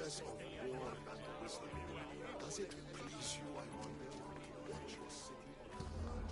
process of war and wisdom. Does it please you, I wonder, to watch your city on fire?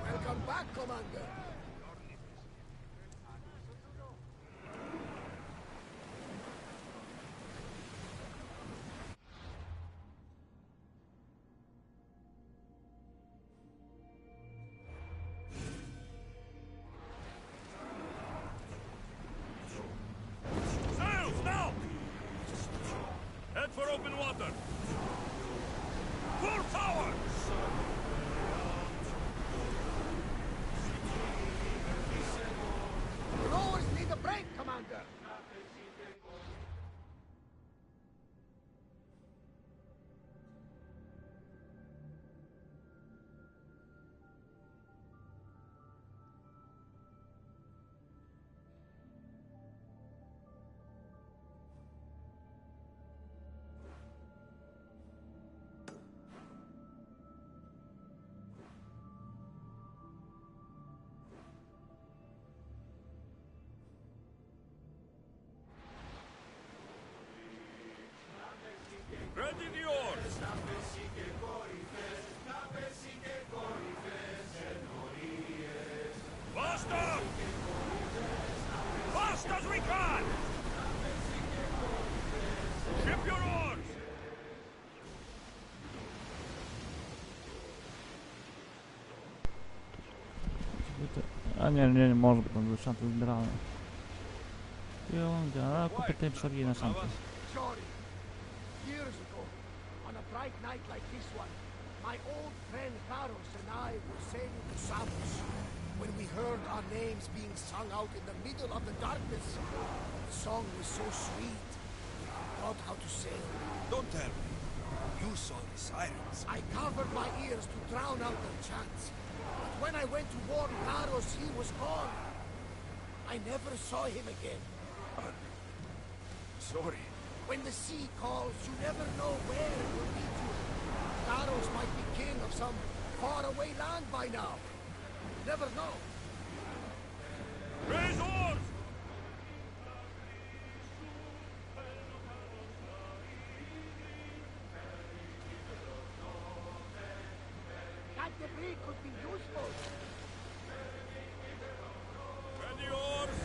Welcome back, Commander! Sails, now! Head for open water! Full power! Rowers need a break, Commander! Ready the oars! Faster! Fast as we can! Ship your oars! A nie może, bo tam był szanty zbierany. A kupię ten przewij na szanty. Sorry. Years ago, on a bright night like this one, my old friend Karos and I were sailing to Samos when we heard our names being sung out in the middle of the darkness. The song was so sweet, we forgot how to sing. Don't tell me. You saw the sirens. I covered my ears to drown out their chants. But when I went to warn Karos, he was gone. I never saw him again. Sorry. When the sea calls, you never know where it will lead you. Karos might be king of some faraway land by now. You never know. Raise oars! That debris could be useful. Ready oars!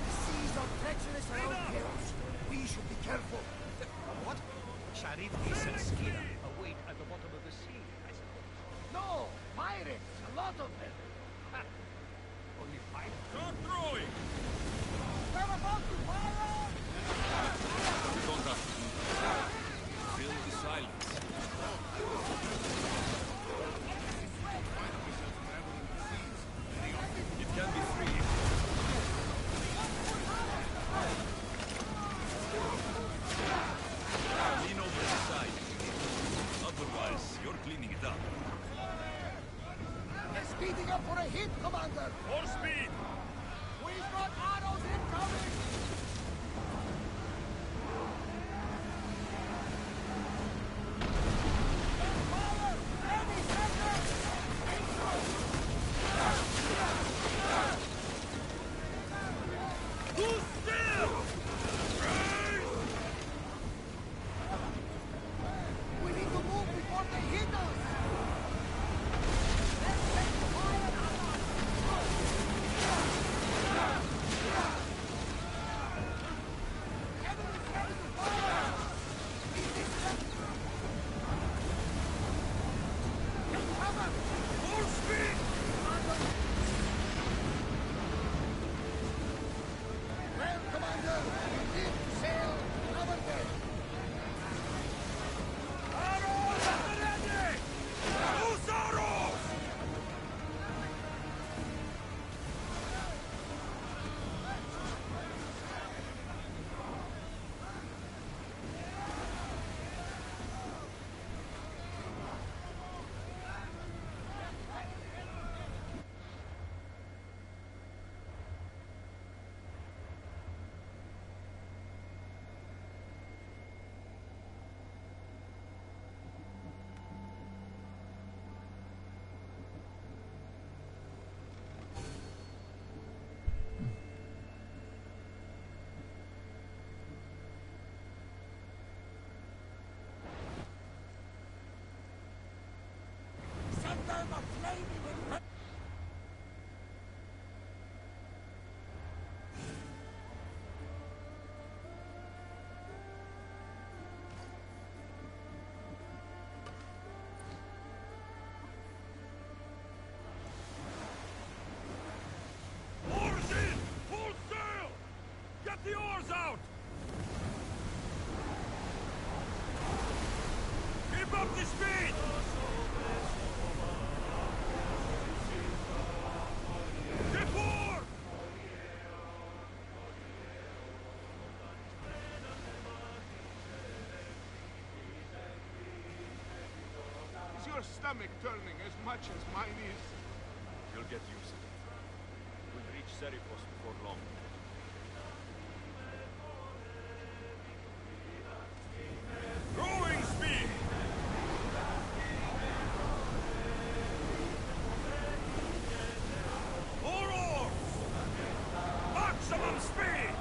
The seas are treacherous around hills. We should be careful. What? Sharif and Skira await at the bottom of the sea, I suppose. No, pirates, a lot of them. Only 5? Start throwing! We're about to fire! Don't rush. Fill the silence. It can be free. Lean over the side. Otherwise, you're cleaning it up. They're speeding up for a hit, Commander! More speed! We've got arrows incoming! Fire! Ready, center! Who's still? Raise! your stomach turning as much as mine is? You'll get used to it. We'll reach Serifos before long. Throwing speed! Horror! Maximum speed!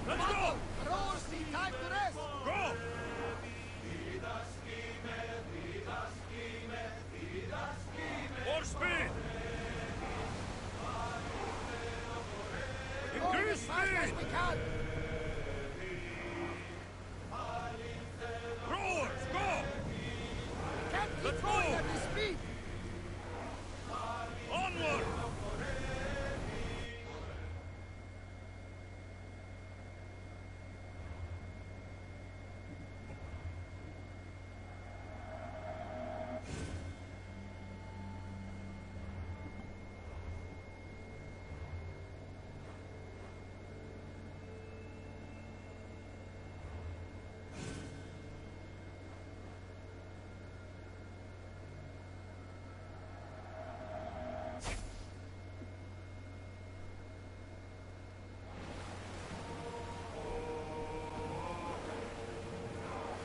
Let's go! Rosie, time to rest! Go! More speed! Going as Increase fast as speed! we can! Rowers, go! Can't keep Let's going go! at this speed! Onward!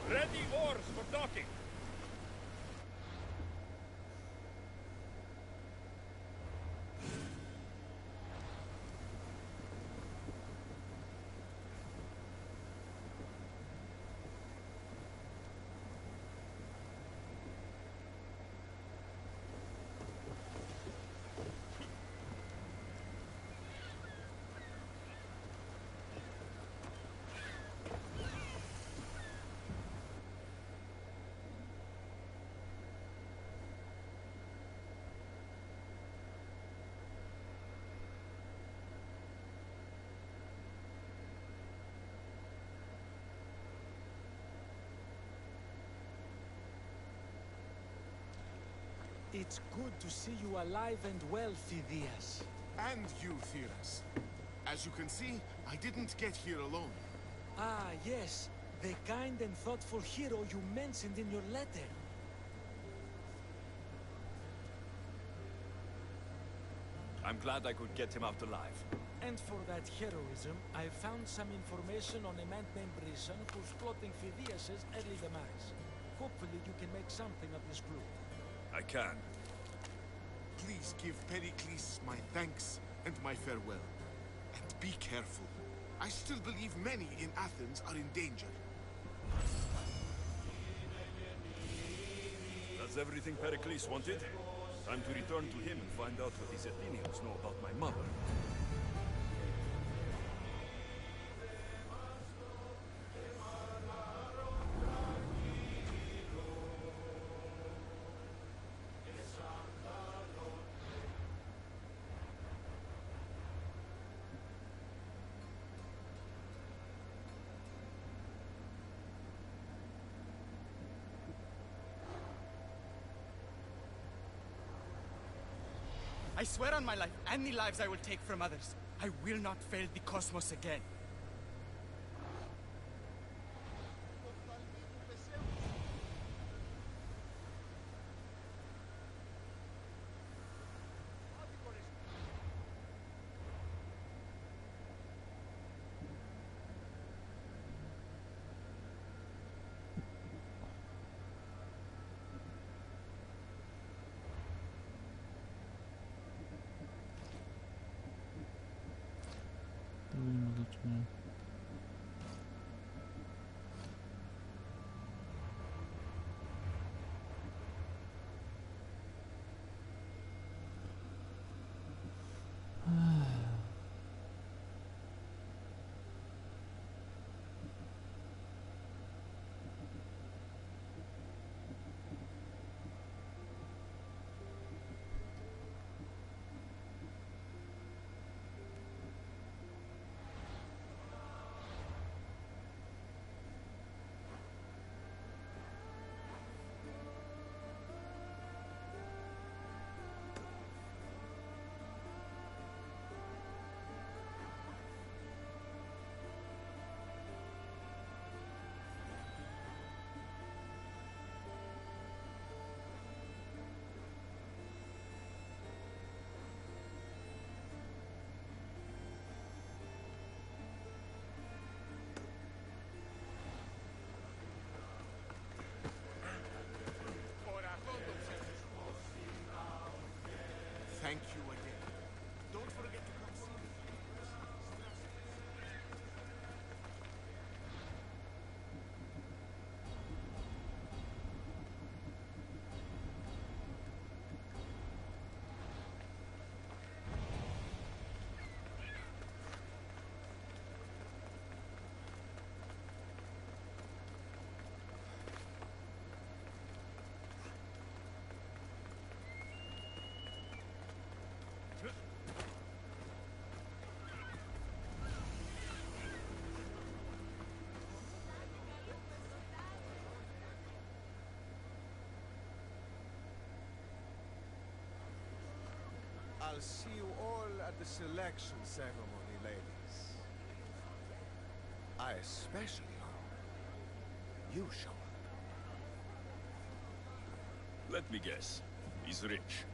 Ready oars for docking! It's good to see you alive and well, Phidias. And you, Theras. As you can see, I didn't get here alone. Ah, yes. The kind and thoughtful hero you mentioned in your letter. I'm glad I could get him out alive. And for that heroism, I found some information on a man named Brisson who's plotting Phidias' early demise. Hopefully you can make something of this clue. I can. Please give Pericles my thanks and my farewell. And be careful. I still believe many in Athens are in danger. That's everything Pericles wanted. Time to return to him and find out what his Athenians know about my mother. I swear on my life and the lives I will take from others, I will not fail the cosmos again. To vidíme začne. I'll see you all at the selection ceremony, ladies. I especially hope you show up. Let me guess. He's rich.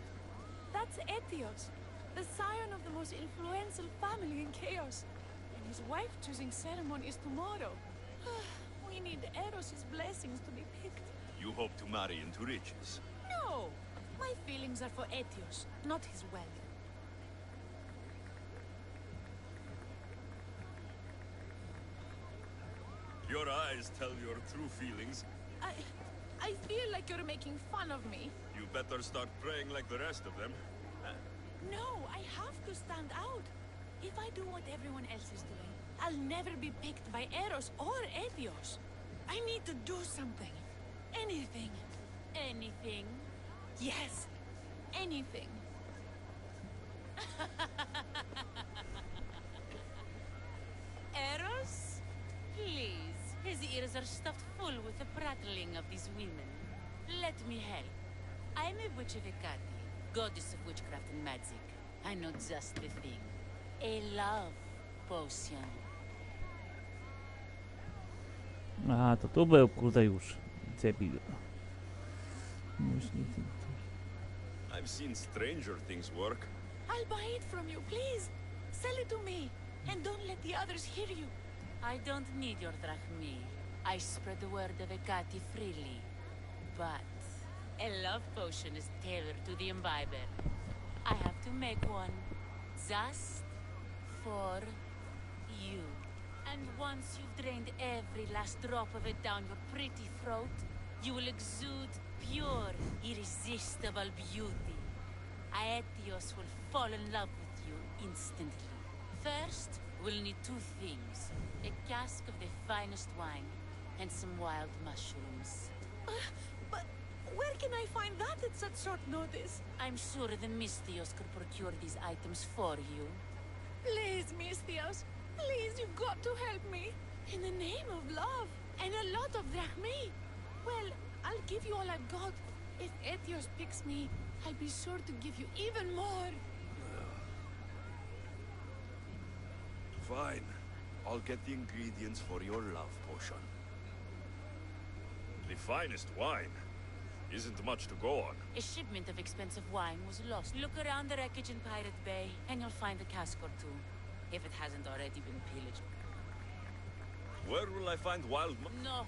That's Etios, the scion of the most influential family in Chaos. And his wife-choosing ceremony is tomorrow. We need Eros' blessings to be picked. You hope to marry into riches. No! My feelings are for Etios, not his wealth. Your eyes tell your true feelings. I feel like you're making fun of me. You better start praying like the rest of them. No, I have to stand out. If I do what everyone else is doing, I'll never be picked by Eros or Etios. I need to do something. Anything. Anything. Yes. Anything. Eros? Please. His ears are stuffed full with the prattling of these women. Let me help. I'm a witch of Hecate, goddess of witchcraft and magic. I know just the thing. A love potion. Aha, to tu był, kurde już. Debil. I've seen stranger things work. I'll buy it from you, please. Sell it to me. And don't let the others hear you. I don't need your drachmi. I spread the word of Hecate freely. But a love potion is tailored to the imbiber. I have to make one. Just for you. And once you've drained every last drop of it down your pretty throat, you will exude pure, irresistible beauty. Aetios will fall in love with you instantly. First, we'll need two things. A cask of the finest wine, and some wild mushrooms. But where can I find that at such short notice? I'm sure the Mystios could procure these items for you. Please, Mystios. Please, you've got to help me. In the name of love. And a lot of drachmi. Well, I'll give you all I've got. If Etios picks me, I'll be sure to give you even more. Fine. I'll get the ingredients for your love potion. The finest wine. Isn't much to go on. A shipment of expensive wine was lost. Look around the wreckage in Pirate Bay, and you'll find a cask or two. If it hasn't already been pillaged. Where will I find wild No.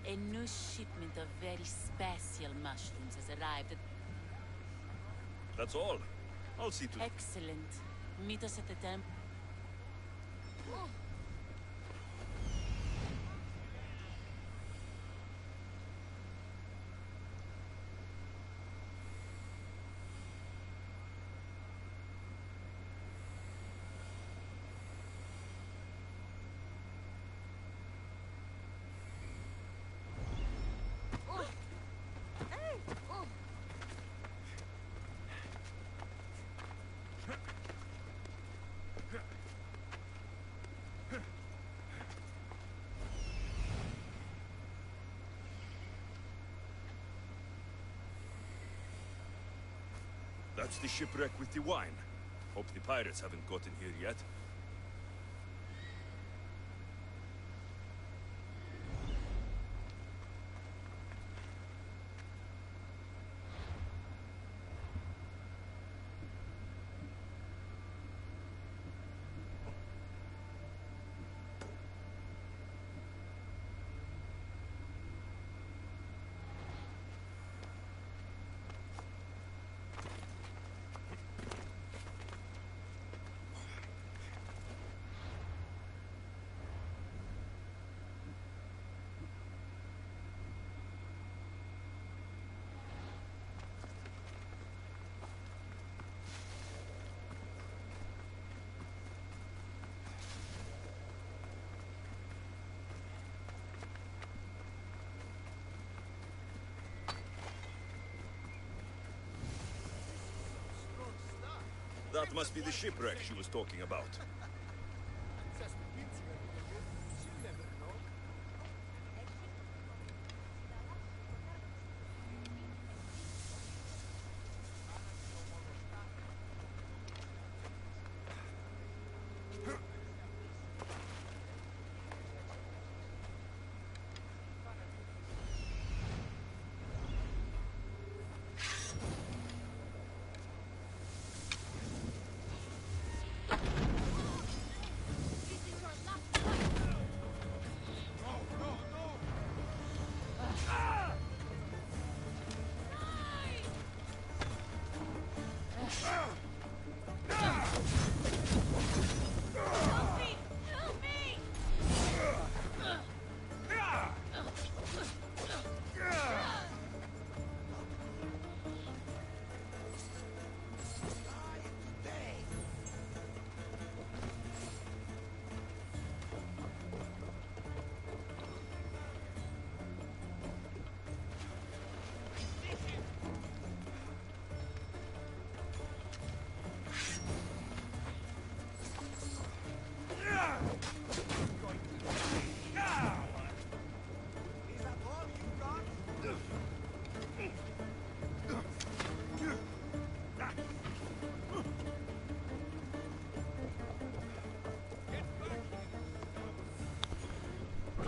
A new shipment of very special mushrooms has arrived at... That's all. I'll see to... Excellent. Meet us at the temple. That's the shipwreck with the wine. Hope the pirates haven't gotten here yet. That must be the shipwreck she was talking about.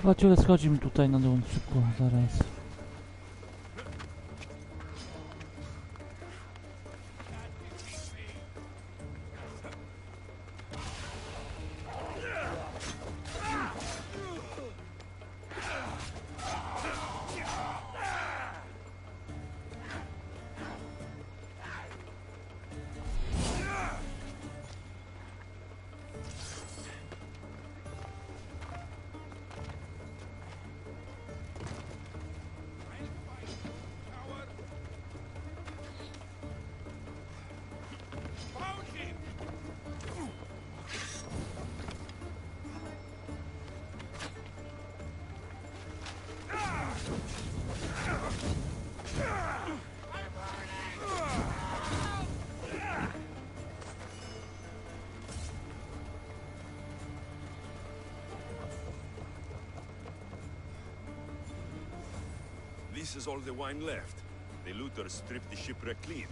Chyba ciągle schodzi mi tutaj na dół szybko, zaraz. This is all the wine left. The looters stripped the shipwreck clean.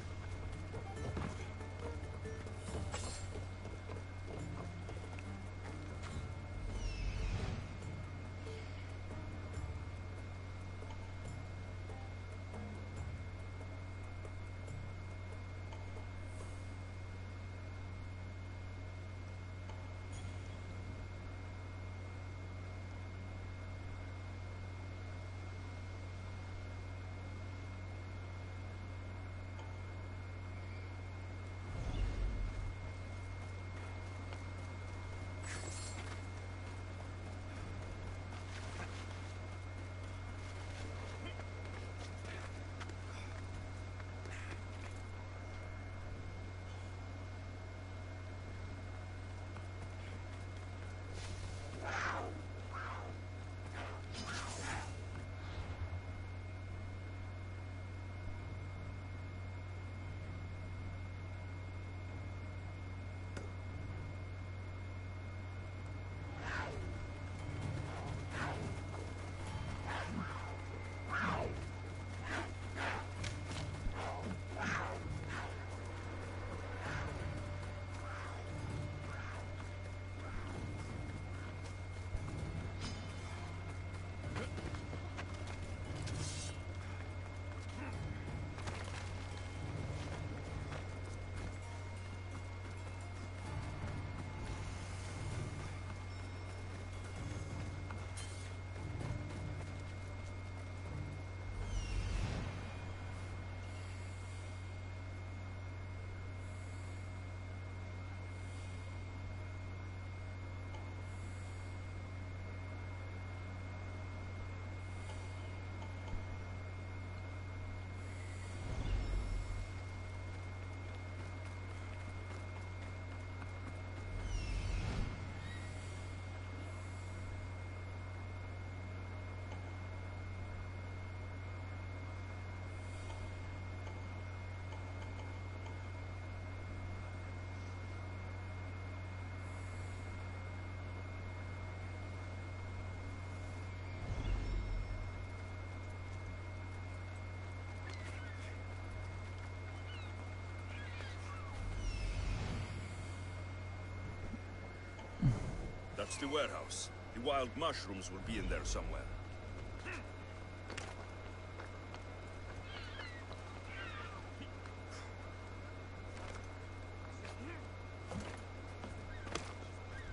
That's the warehouse. The wild mushrooms will be in there somewhere.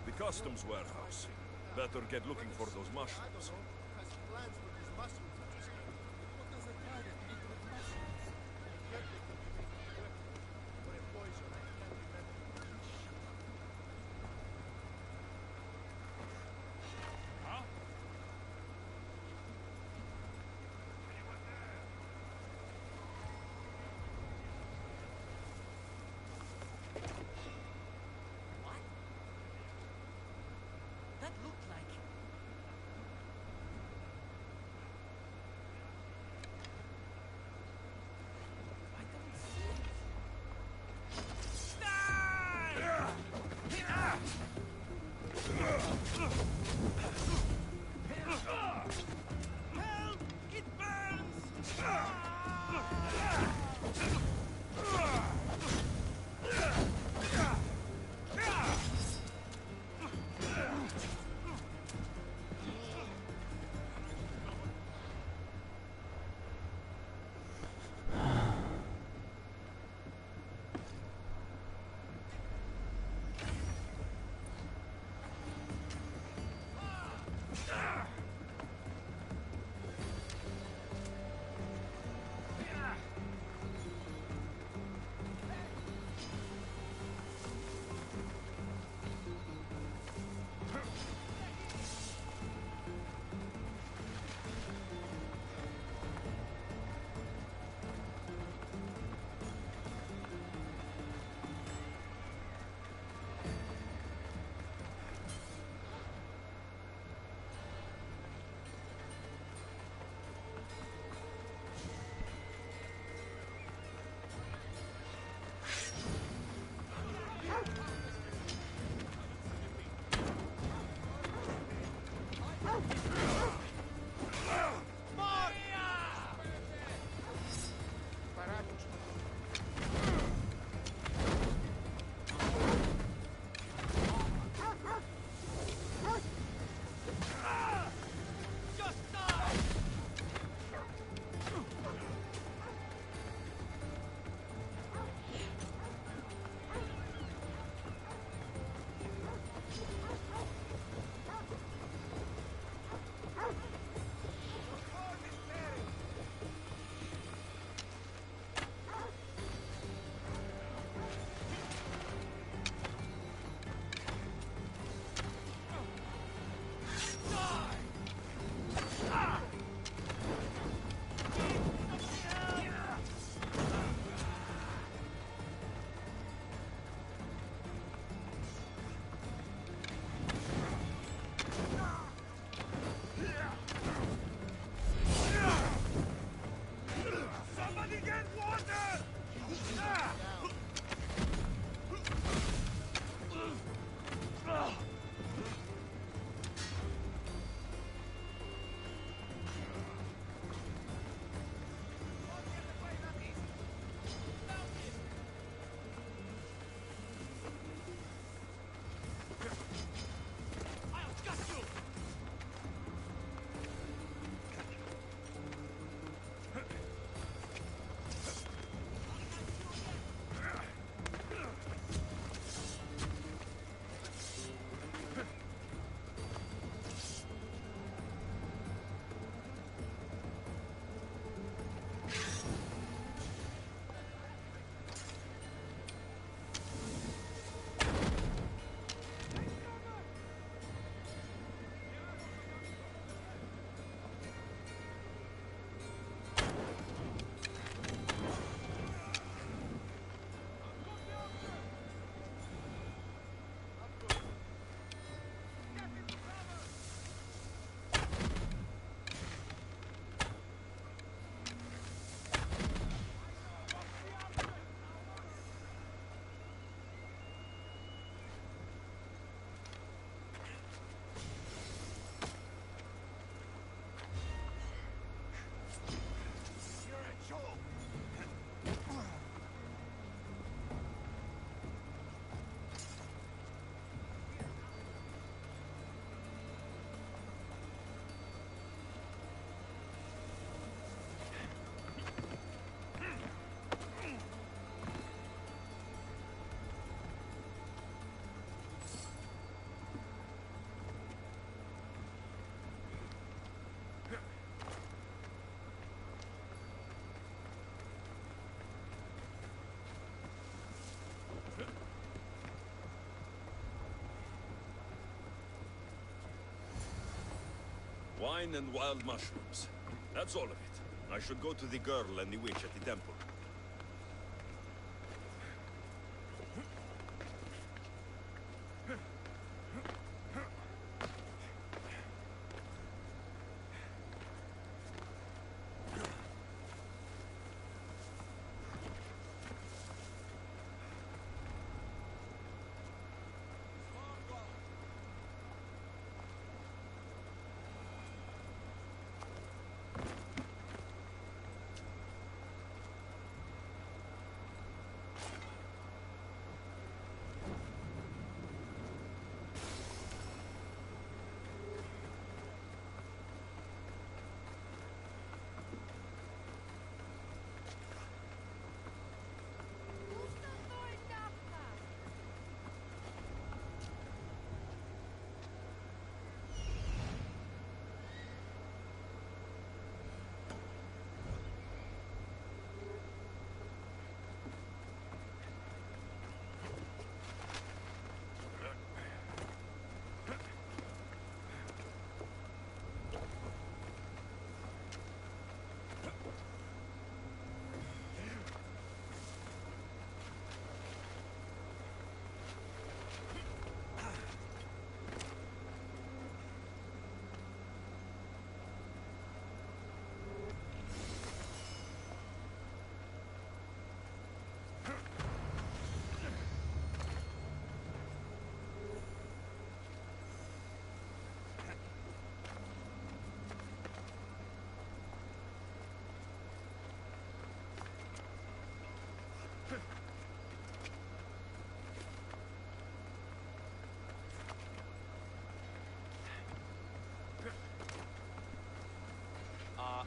The customs warehouse. Better get looking for those mushrooms. Wine and wild mushrooms. That's all of it. I should go to the girl and the witch at the temple.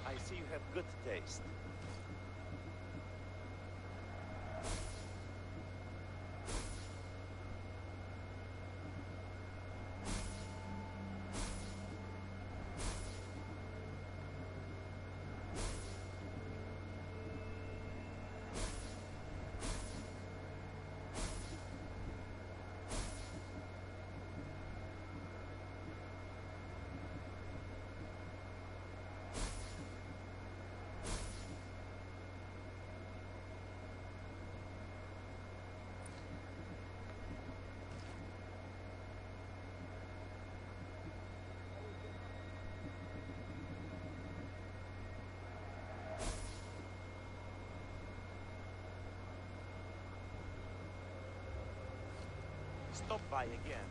I see you have good taste. Stop by again.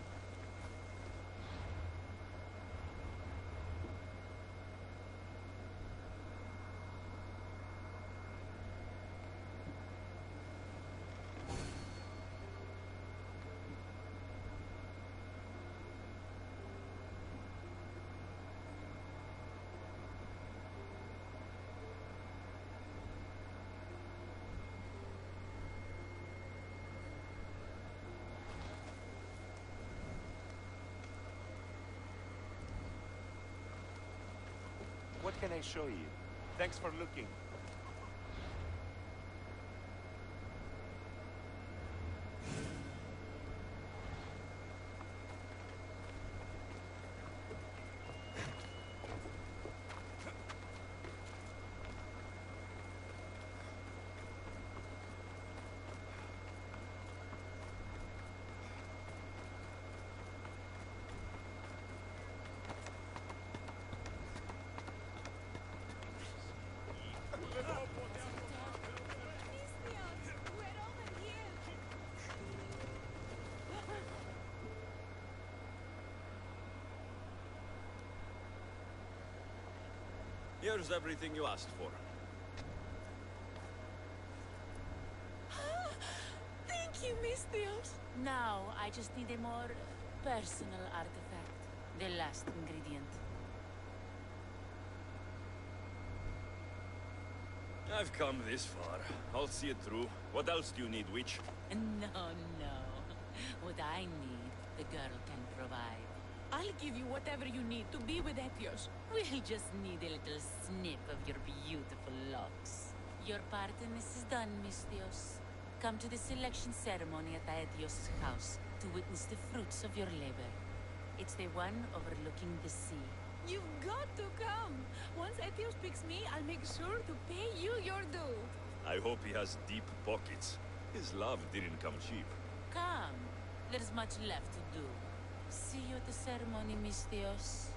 What can I show you? Thanks for looking. Here's everything you asked for. Thank you, Mistios. Now, I just need a more personal artifact. The last ingredient. I've come this far. I'll see it through. What else do you need, witch? No, no. What I need, the girl can provide. I'll give you whatever you need to be with Etios. We'll just need a little snip of your beautiful locks. Your part in this is done, Mistios. Come to the selection ceremony at Aetios' house to witness the fruits of your labor. It's the one overlooking the sea. You've got to come. Once Etios picks me, I'll make sure to pay you your due. I hope he has deep pockets. His love didn't come cheap. Come. There's much left to do. See you at the ceremony, Miss Theos.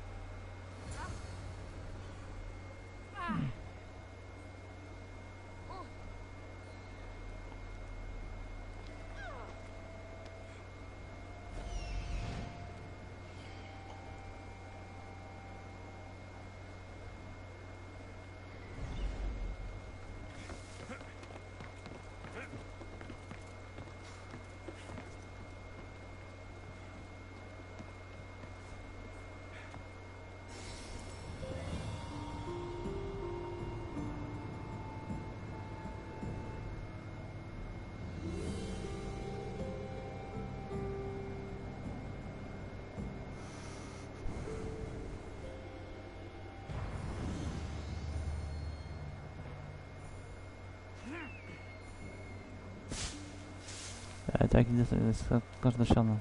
Tak, jest każde siano.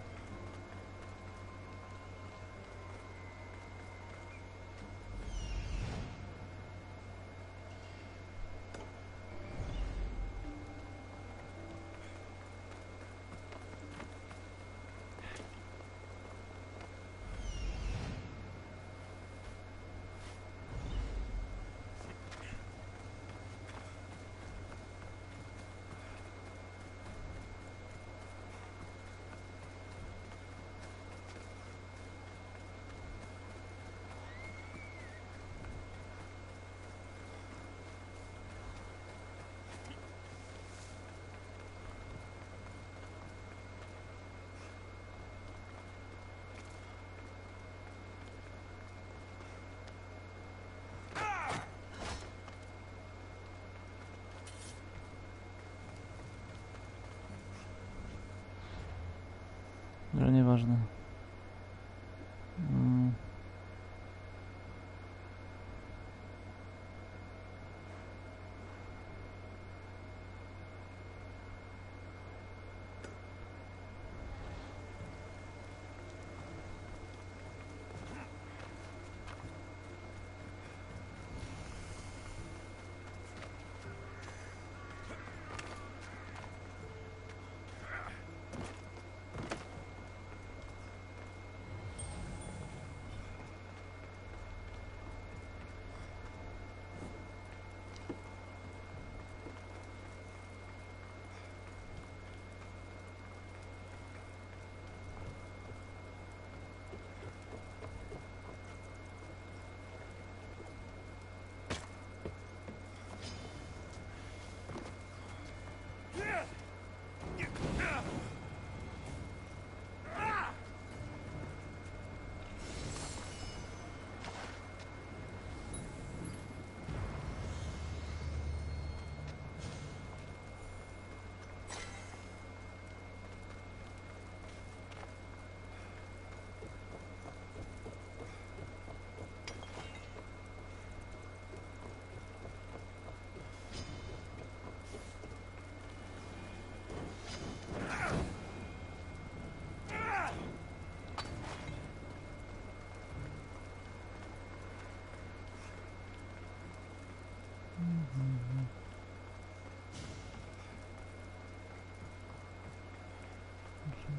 Ale nieważne.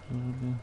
Żeby...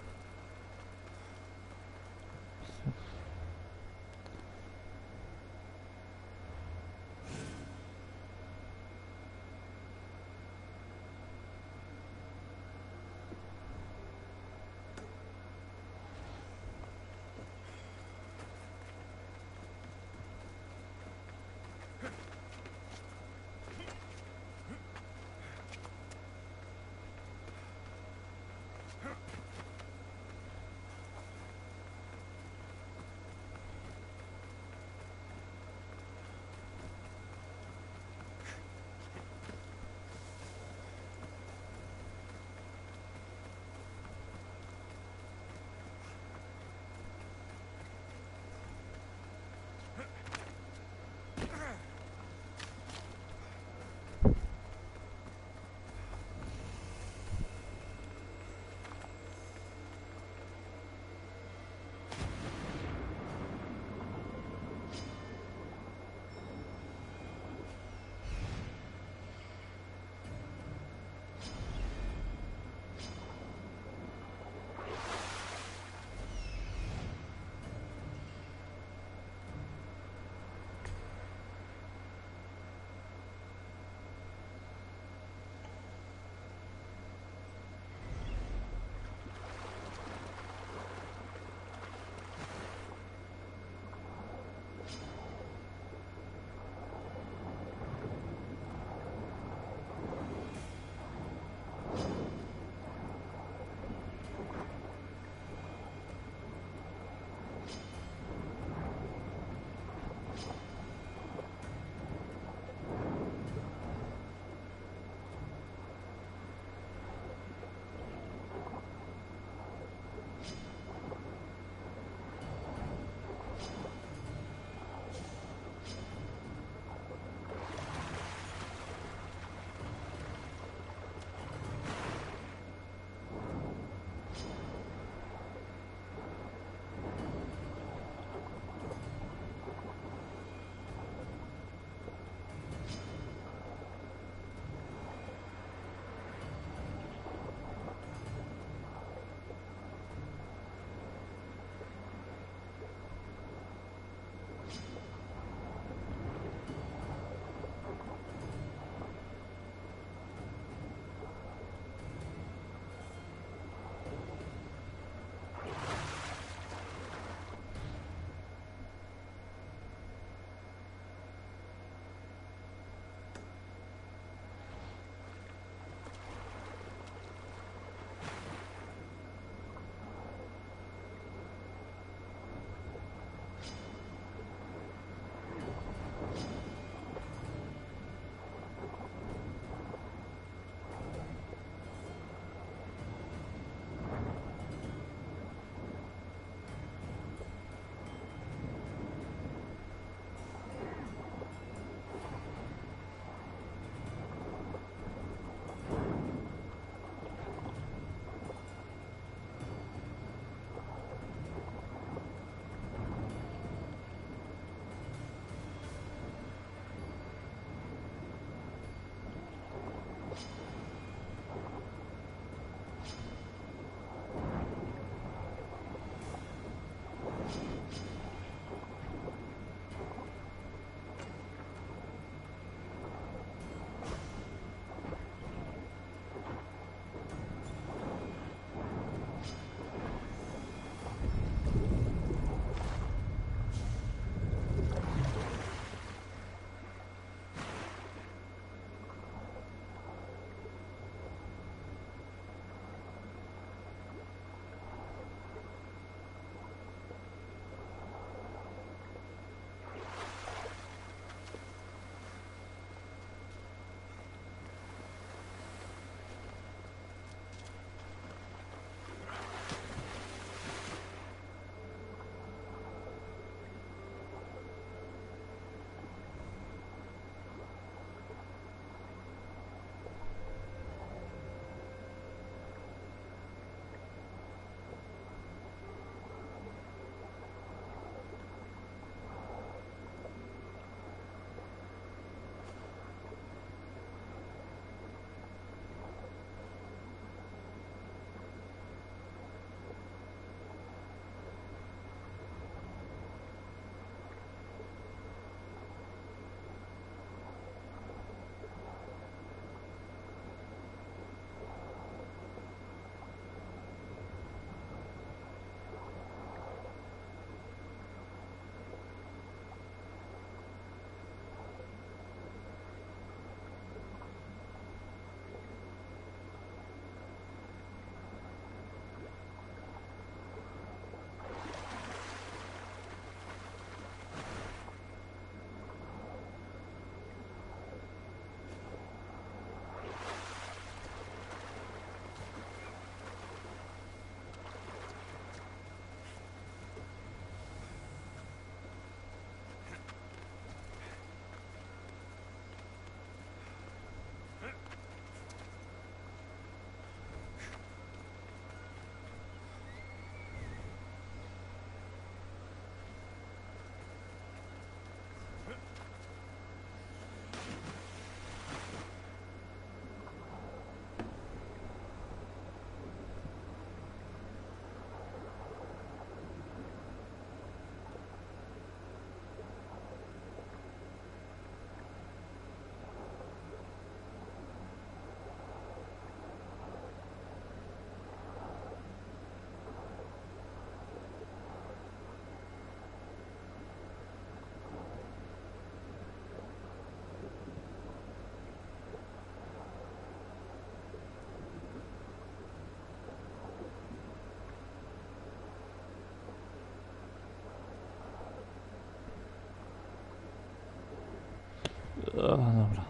Dobra.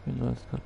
Ile skarb?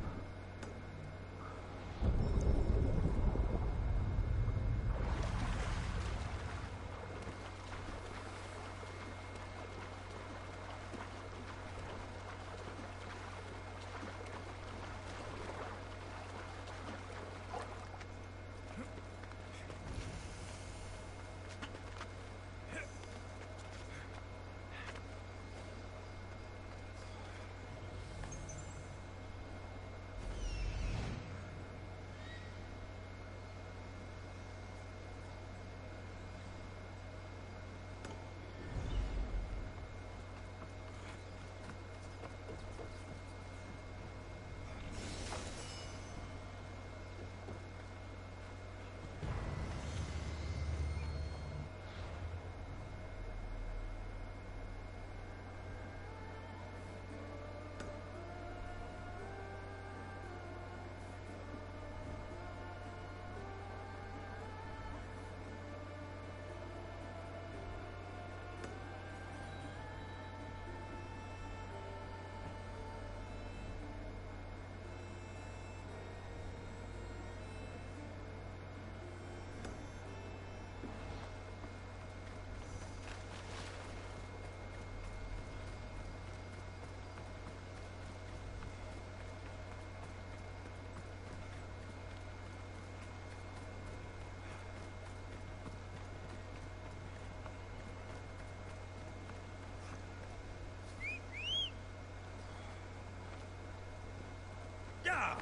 Yeah!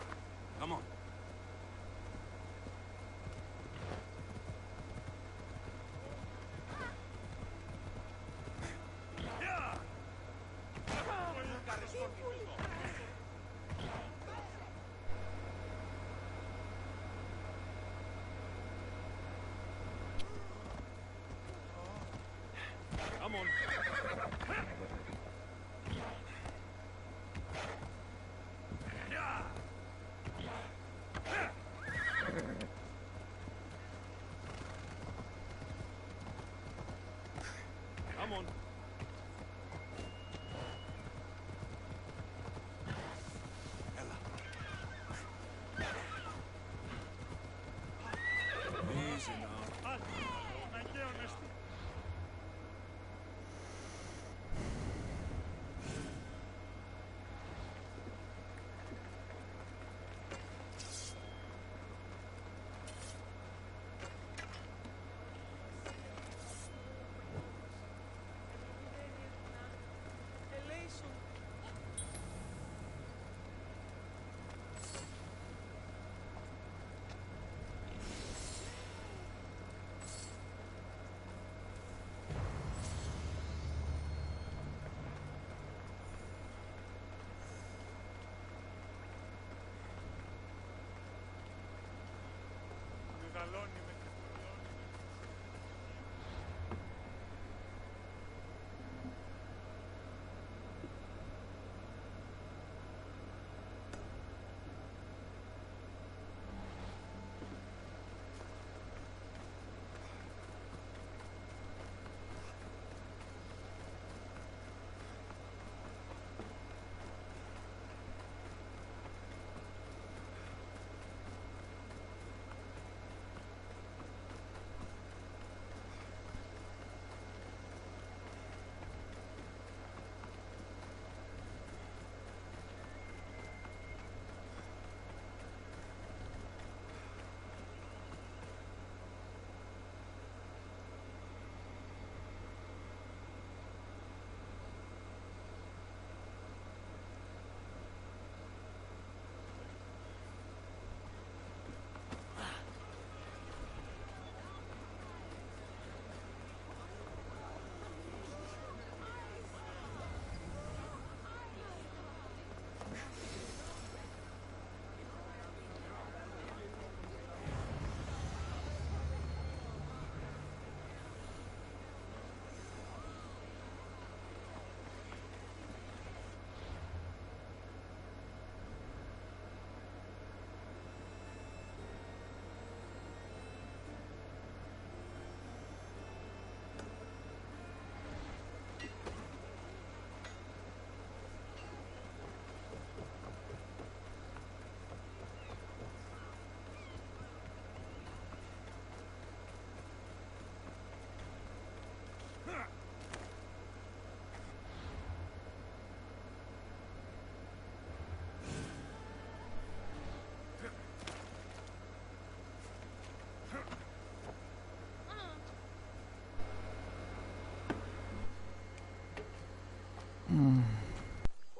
Come on. Come on. Come on. Easy now.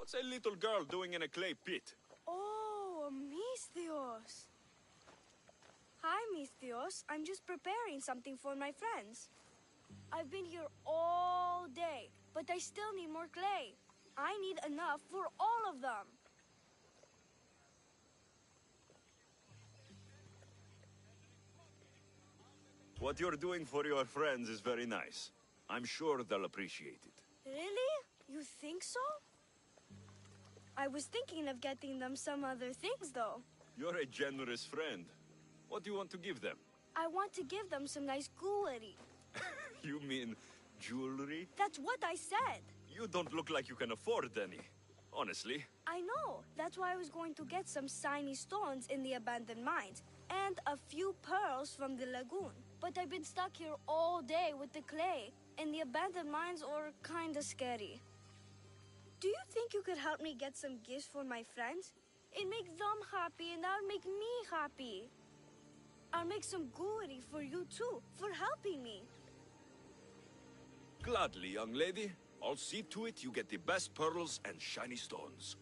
What's a little girl doing in a clay pit? Oh, Misthios. Hi, Misthios. I'm just preparing something for my friends. I've been here all day, but I still need more clay. I need enough for all of them. What you're doing for your friends is very nice. I'm sure they'll appreciate it. Really? You think so? I was thinking of getting them some other things, though. You're a generous friend. What do you want to give them? I want to give them some nice jewelry. You mean jewelry? That's what I said. You don't look like you can afford any. Honestly. I know. That's why I was going to get some shiny stones in the abandoned mines and a few pearls from the lagoon. But I've been stuck here all day with the clay, and the abandoned mines are kinda scary. Do you think you could help me get some gifts for my friends? It makes them happy, and that'll make me happy. I'll make some jewelry for you too, for helping me. Gladly, young lady. I'll see to it you get the best pearls and shiny stones.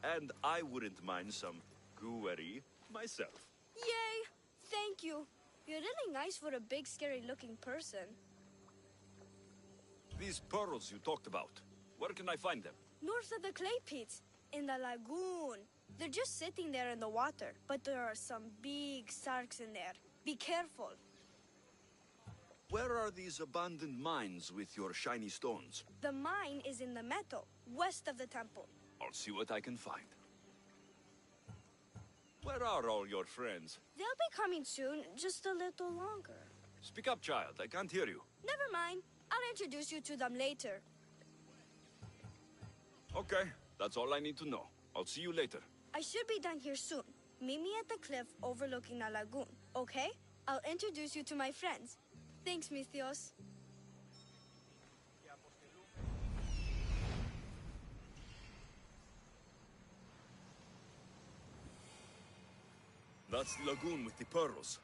And I wouldn't mind some jewelry myself. Yay! Thank you. You're really nice for a big, scary-looking person. These pearls you talked about, where can I find them? North of the clay pits, in the lagoon. They're just sitting there in the water, but there are some big sharks in there. Be careful. Where are these abandoned mines with your shiny stones? The mine is in the meadow, west of the temple. I'll see what I can find. Where are all your friends? They'll be coming soon, just a little longer. Speak up, child. I can't hear you. Never mind. I'll introduce you to them later. Okay, that's all I need to know. I'll see you later. I should be done here soon. Meet me at the cliff overlooking the lagoon, okay? I'll introduce you to my friends. Thanks, Misthios. That's the lagoon with the pearls.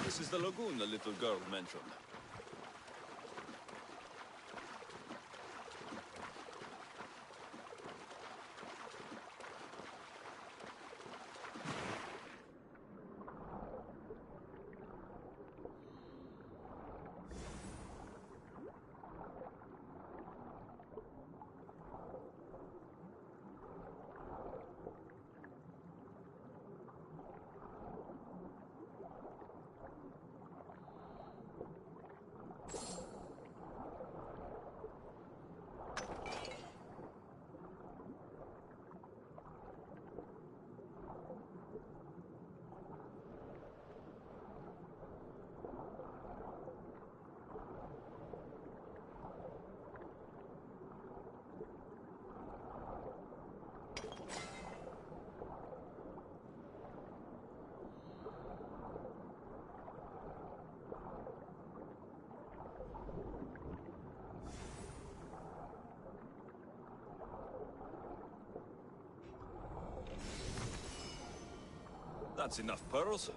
This is the lagoon the little girl mentioned. That's enough pearls.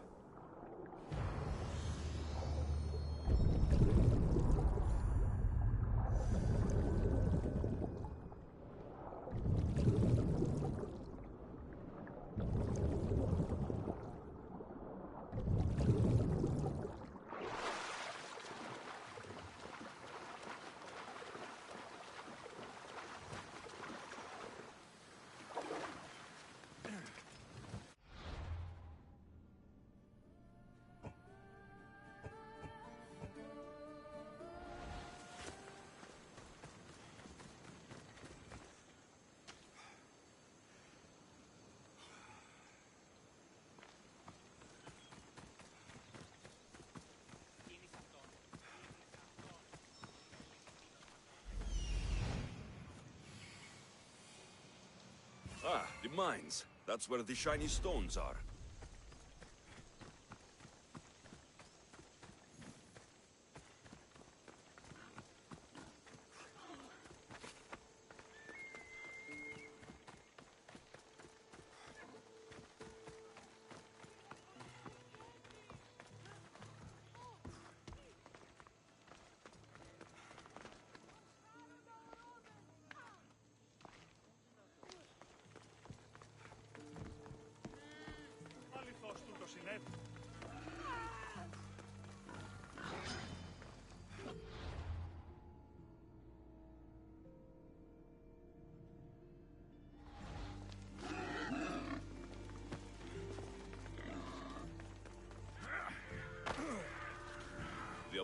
Ah, the mines. That's where the shiny stones are.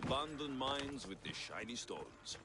abandoned mines with the shiny stones.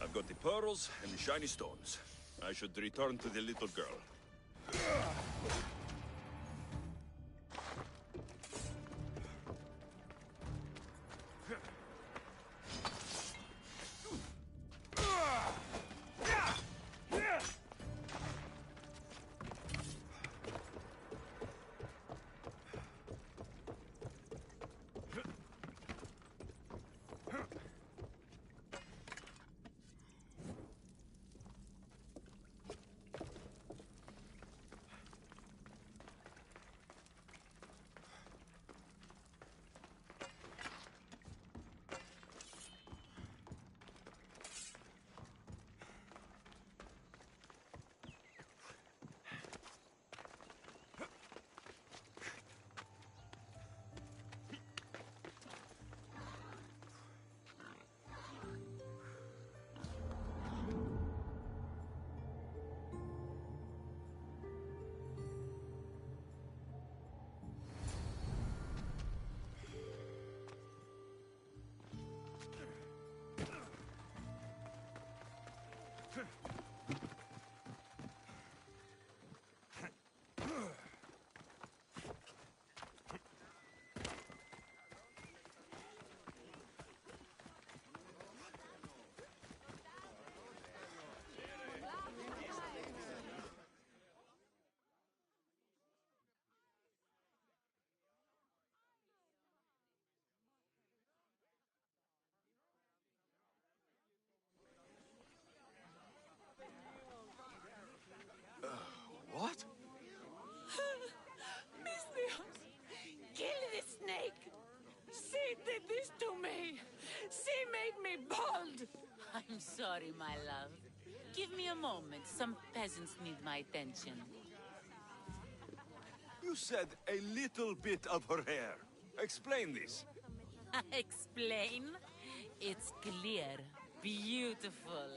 I've got the pearls and the shiny stones. I should return to the little girl. What? Mistios! Kill this snake! She did this to me! She made me bald! I'm sorry, my love. Give me a moment. Some peasants need my attention. You said a little bit of her hair. Explain this. Explain? It's clear, beautiful,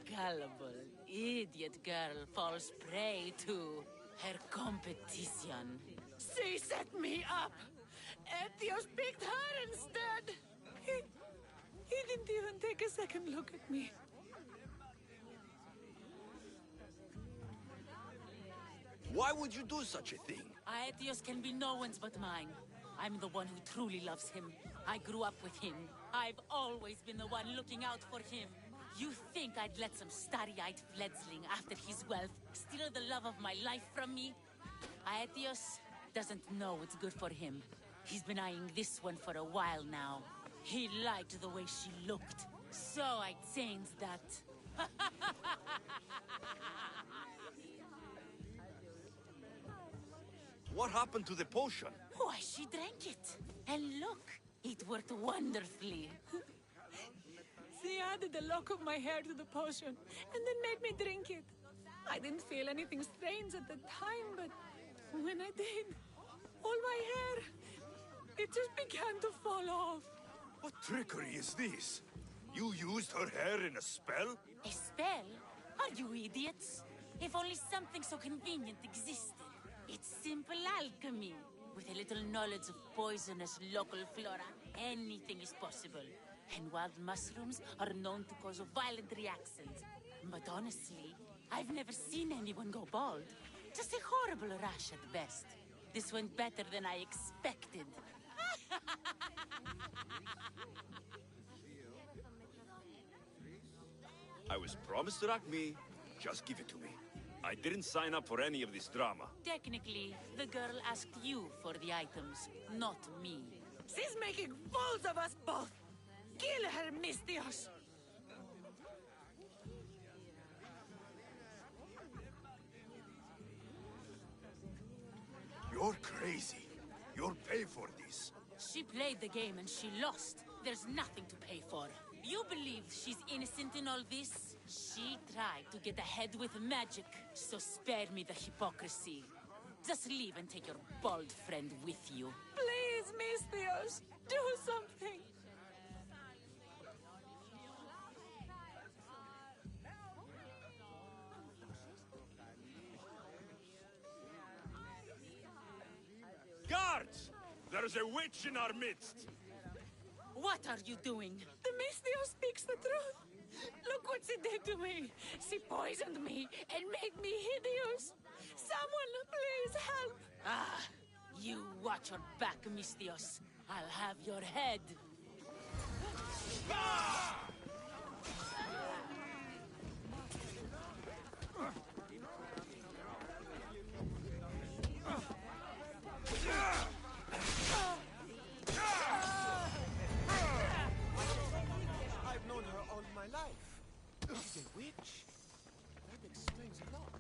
gullible, idiot girl falls prey to her competition. She set me up! Etios picked her instead! He didn't even take a second look at me. Why would you do such a thing? Aetios can be no one's but mine. I'm the one who truly loves him. I grew up with him. I've always been the one looking out for him. You think I'd let some starry-eyed fledgling after his wealth steal the love of my life from me? Aetios doesn't know what's good for him. He's been eyeing this one for a while now. He liked the way she looked, so I changed that. What happened to the potion? Why, she drank it. And look, it worked wonderfully. She added a lock of my hair to the potion, and then made me drink it. I didn't feel anything strange at the time, but when I did, all my hair, it just began to fall off. What trickery is this? You used her hair in a spell? A spell? Are you idiots? If only something so convenient existed. It's simple alchemy. With a little knowledge of poisonous local flora, anything is possible. And wild mushrooms are known to cause violent reactions. But honestly, I've never seen anyone go bald. Just a horrible rash at best. This went better than I expected. I was promised Rakmi. Just give it to me. I didn't sign up for any of this drama. Technically, the girl asked you for the items, not me. She's making fools of us both! Kill her, Mistios! You're crazy. You'll pay for this. She played the game and she lost. There's nothing to pay for. You believe she's innocent in all this? She tried to get ahead with magic, so spare me the hypocrisy. Just leave and take your bald friend with you. Please, Mistios, do something! Guards! There's a witch in our midst! What are you doing? The Mistios speaks the truth! Look what she did to me! She poisoned me and made me hideous! Someone, please help! Ah, you watch your back, Mistios. I'll have your head. Ah! I've known her all my life. She's a witch. That explains a lot.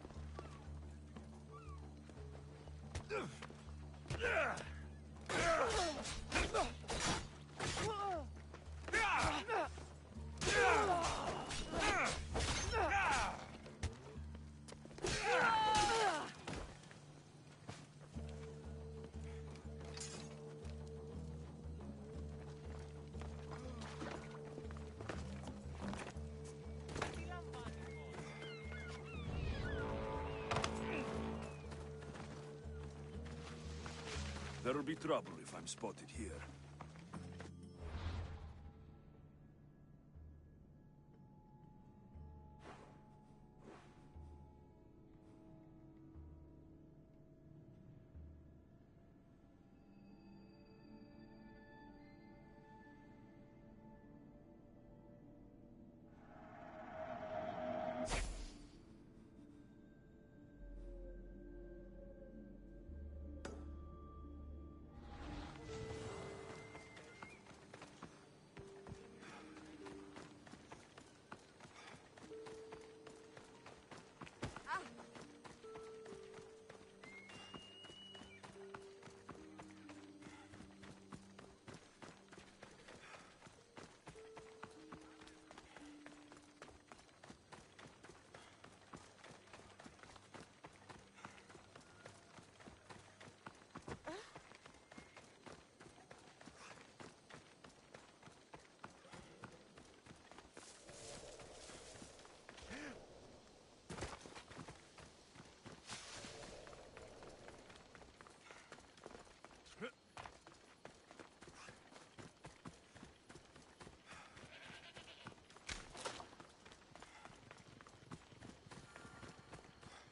There'll be trouble if I'm spotted here.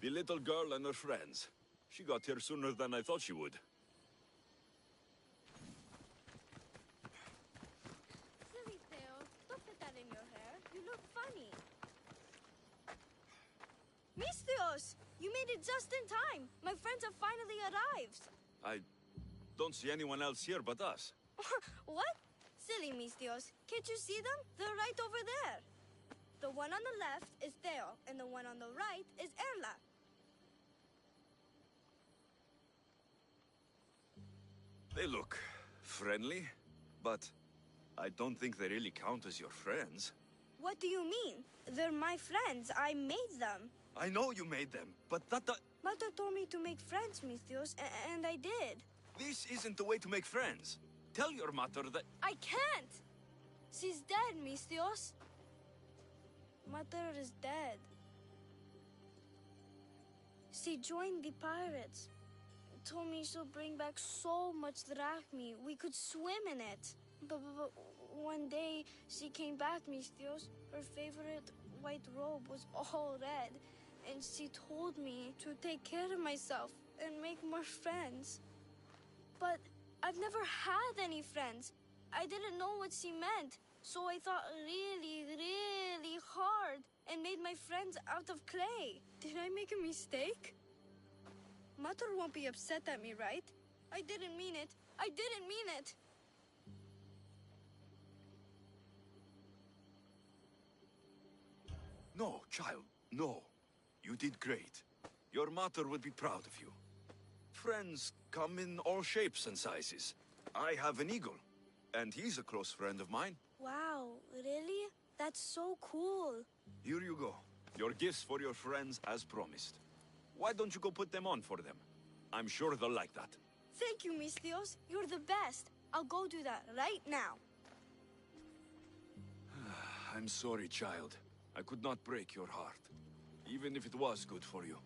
The little girl and her friends. She got here sooner than I thought she would. Silly Theo, don't put that in your hair. You look funny. Mistios! You made it just in time. My friends have finally arrived. I don't see anyone else here but us. What? Silly Mistios. Can't you see them? They're right over there. The one on the left is Theo, and the one on the right is Erla. They look friendly, but I don't think they really count as your friends. What do you mean? They're my friends. I made them. I know you made them, but that... Mother told me to make friends, Mistios, and I did. This isn't the way to make friends. Tell your mother that... I can't! She's dead, Mistios. Mother is dead. She joined the pirates. Told me she'll bring back so much drachmi, we could swim in it. But one day, she came back, Mistios. Her favorite white robe was all red. And she told me to take care of myself and make more friends. But I've never had any friends. I didn't know what she meant. So I thought really, really hard and made my friends out of clay. Did I make a mistake? Mother won't be upset at me, right? I didn't mean it. I didn't mean it. No, child, no. You did great. Your mother would be proud of you. Friends come in all shapes and sizes. I have an eagle, and he's a close friend of mine. Wow, really? That's so cool. Here you go. Your gifts for your friends as promised. Why don't you go put them on for them? I'm sure they'll like that. Thank you, Mistios. You're the best. I'll go do that right now. I'm sorry, child. I could not break your heart, even if it was good for you.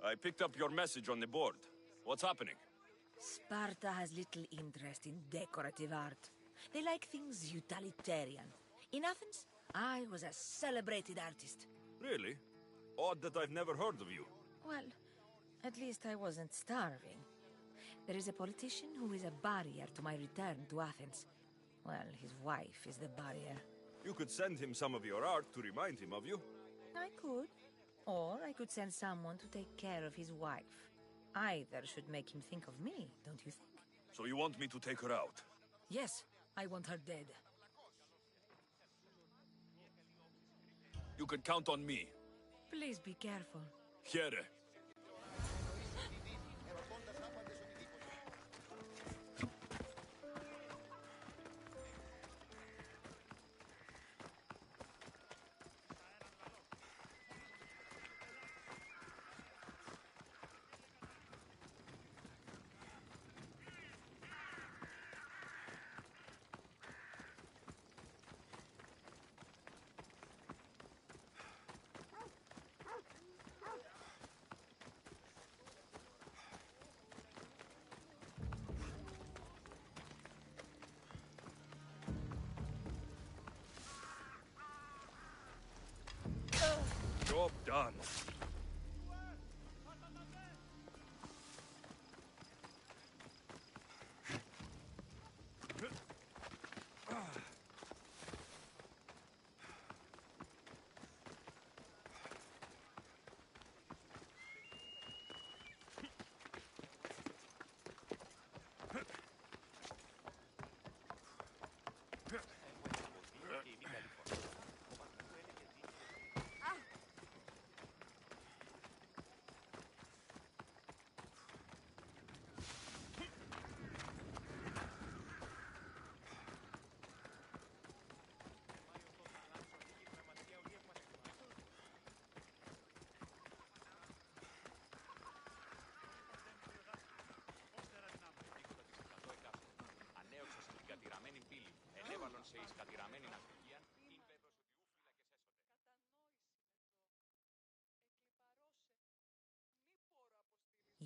I picked up your message on the board. What's happening? Sparta has little interest in decorative art. They like things utilitarian. In Athens, I was a celebrated artist. Really? Odd that I've never heard of you. Well, at least I wasn't starving. There is a politician who is a barrier to my return to Athens. Well, his wife is the barrier. You could send him some of your art to remind him of you. I could. Or I could send someone to take care of his wife. Either should make him think of me, don't you think? So you want me to take her out? Yes, I want her dead. You can count on me. Please be careful. Here. Job done.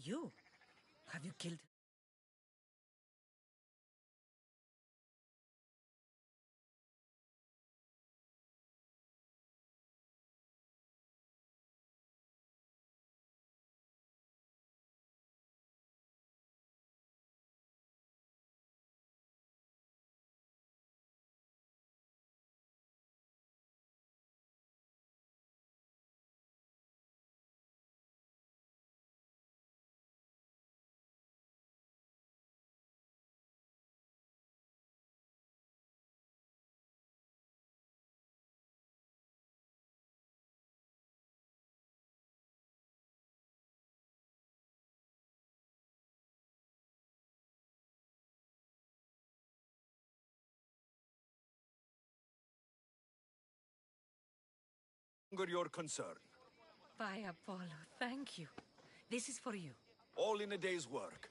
You? Have you killed... Your concern. By Apollo, thank you. This is for you. All in a day's work.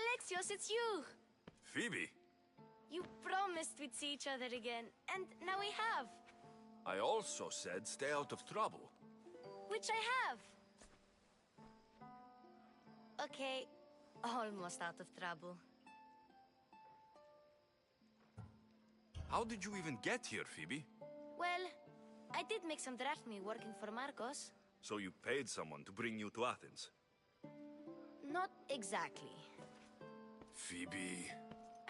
Alexios, it's you! Phoebe, You promised we'd see each other again, and now we have. I also said stay out of trouble. Which I have. Okay, almost out of trouble. How did you even get here, Phoebe? Well, I did make some drachmi working for Marcos. So you paid someone to bring you to Athens? Not exactly. Phoebe...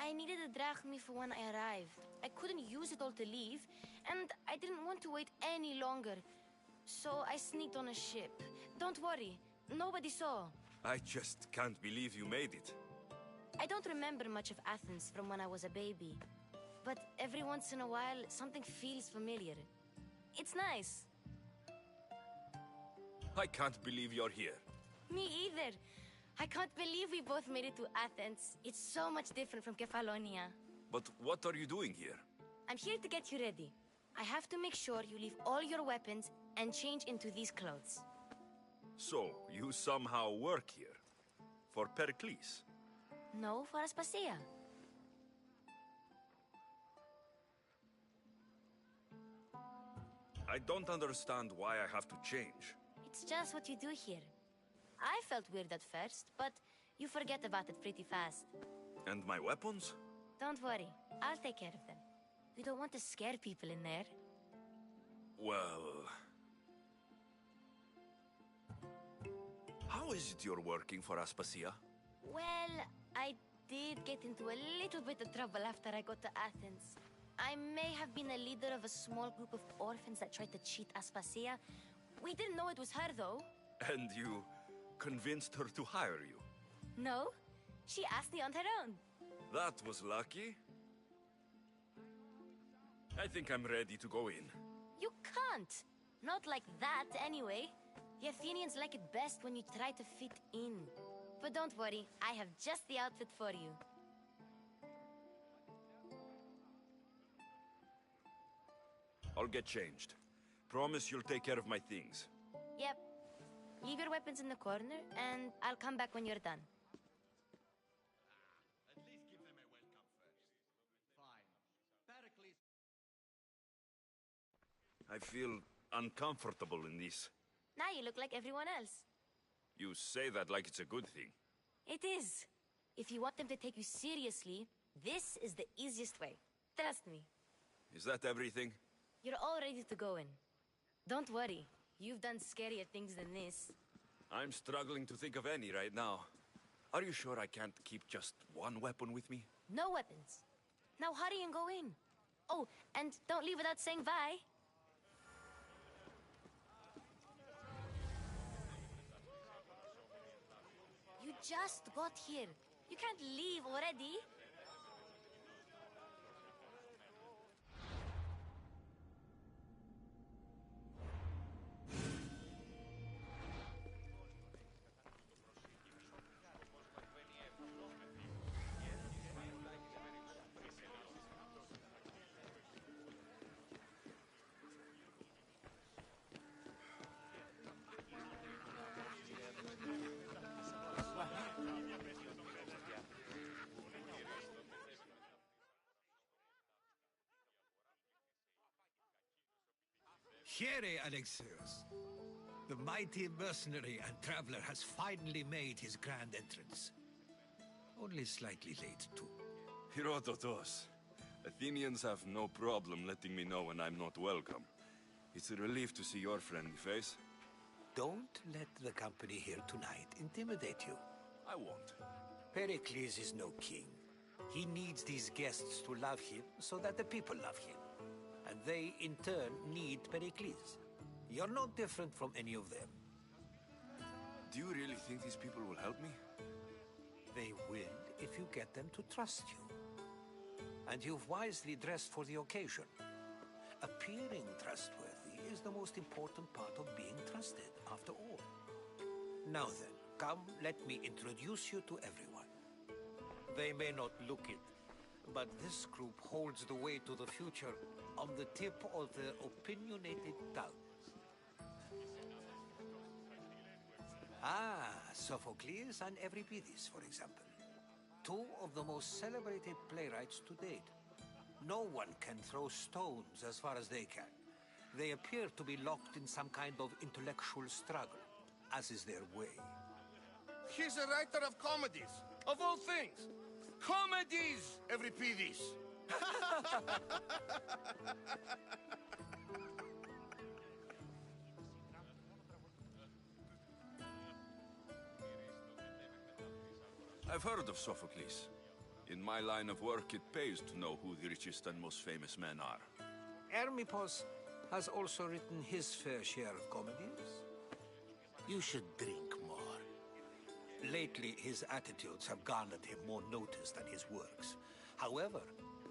I needed a drachmi for when I arrived. I couldn't use it all to leave, and I didn't want to wait any longer. So I sneaked on a ship. Don't worry, nobody saw. I just can't believe you made it. I don't remember much of Athens from when I was a baby. But every once in a while, something feels familiar. It's nice. I can't believe you're here. Me either. I can't believe we both made it to Athens. It's so much different from Kefalonia. But what are you doing here? I'm here to get you ready. I have to make sure you leave all your weapons and change into these clothes. So, you somehow work here? For Pericles? No, for Aspasia. I don't understand why I have to change. It's just what you do here. I felt weird at first, but you forget about it pretty fast. And my weapons? Don't worry, I'll take care of them. We don't want to scare people in there. Well... How is it you're working for Aspasia? Well, I did get into a little bit of trouble after I got to Athens. I may have been a leader of a small group of orphans that tried to cheat Aspasia. We didn't know it was her, though. And you convinced her to hire you? No, she asked me on her own. That was lucky. I think I'm ready to go in. You can't. Not like that, anyway. The Athenians like it best when you try to fit in. But don't worry, I have just the outfit for you. I'll get changed. Promise you'll take care of my things. Yep. Leave your weapons in the corner, and I'll come back when you're done. At least give them a welcome first. Fine. Pericles. I feel uncomfortable in this. Now you look like everyone else. You say that like it's a good thing. It is. If you want them to take you seriously, this is the easiest way. Trust me. Is that everything? You're all ready to go in. Don't worry. You've done scarier things than this. I'm struggling to think of any right now. Are you sure I can't keep just one weapon with me? No weapons. Now hurry and go in. Oh, and don't leave without saying bye. You just got here. You can't leave already. Here, Alexios. The mighty mercenary and traveler has finally made his grand entrance. Only slightly late, too. Herodotus, Athenians have no problem letting me know when I'm not welcome. It's a relief to see your friendly face. Don't let the company here tonight intimidate you. I won't. Pericles is no king. He needs these guests to love him so that the people love him. And they, in turn, need Pericles. You're no different from any of them. Do you really think these people will help me? They will if you get them to trust you. And you've wisely dressed for the occasion. Appearing trustworthy is the most important part of being trusted, after all. Now then, come, let me introduce you to everyone. They may not look it, but this group holds the way to the future on the tip of their opinionated tongues. Ah, Sophocles and Euripides, for example. Two of the most celebrated playwrights to date. No one can throw stones as far as they can. They appear to be locked in some kind of intellectual struggle, as is their way. He's a writer of comedies, of all things. Comedies, Euripides. I've heard of Sophocles. In my line of work, it pays to know who the richest and most famous men are. Hermippos has also written his fair share of comedies. You should drink more. Lately, his attitudes have garnered him more notice than his works. However,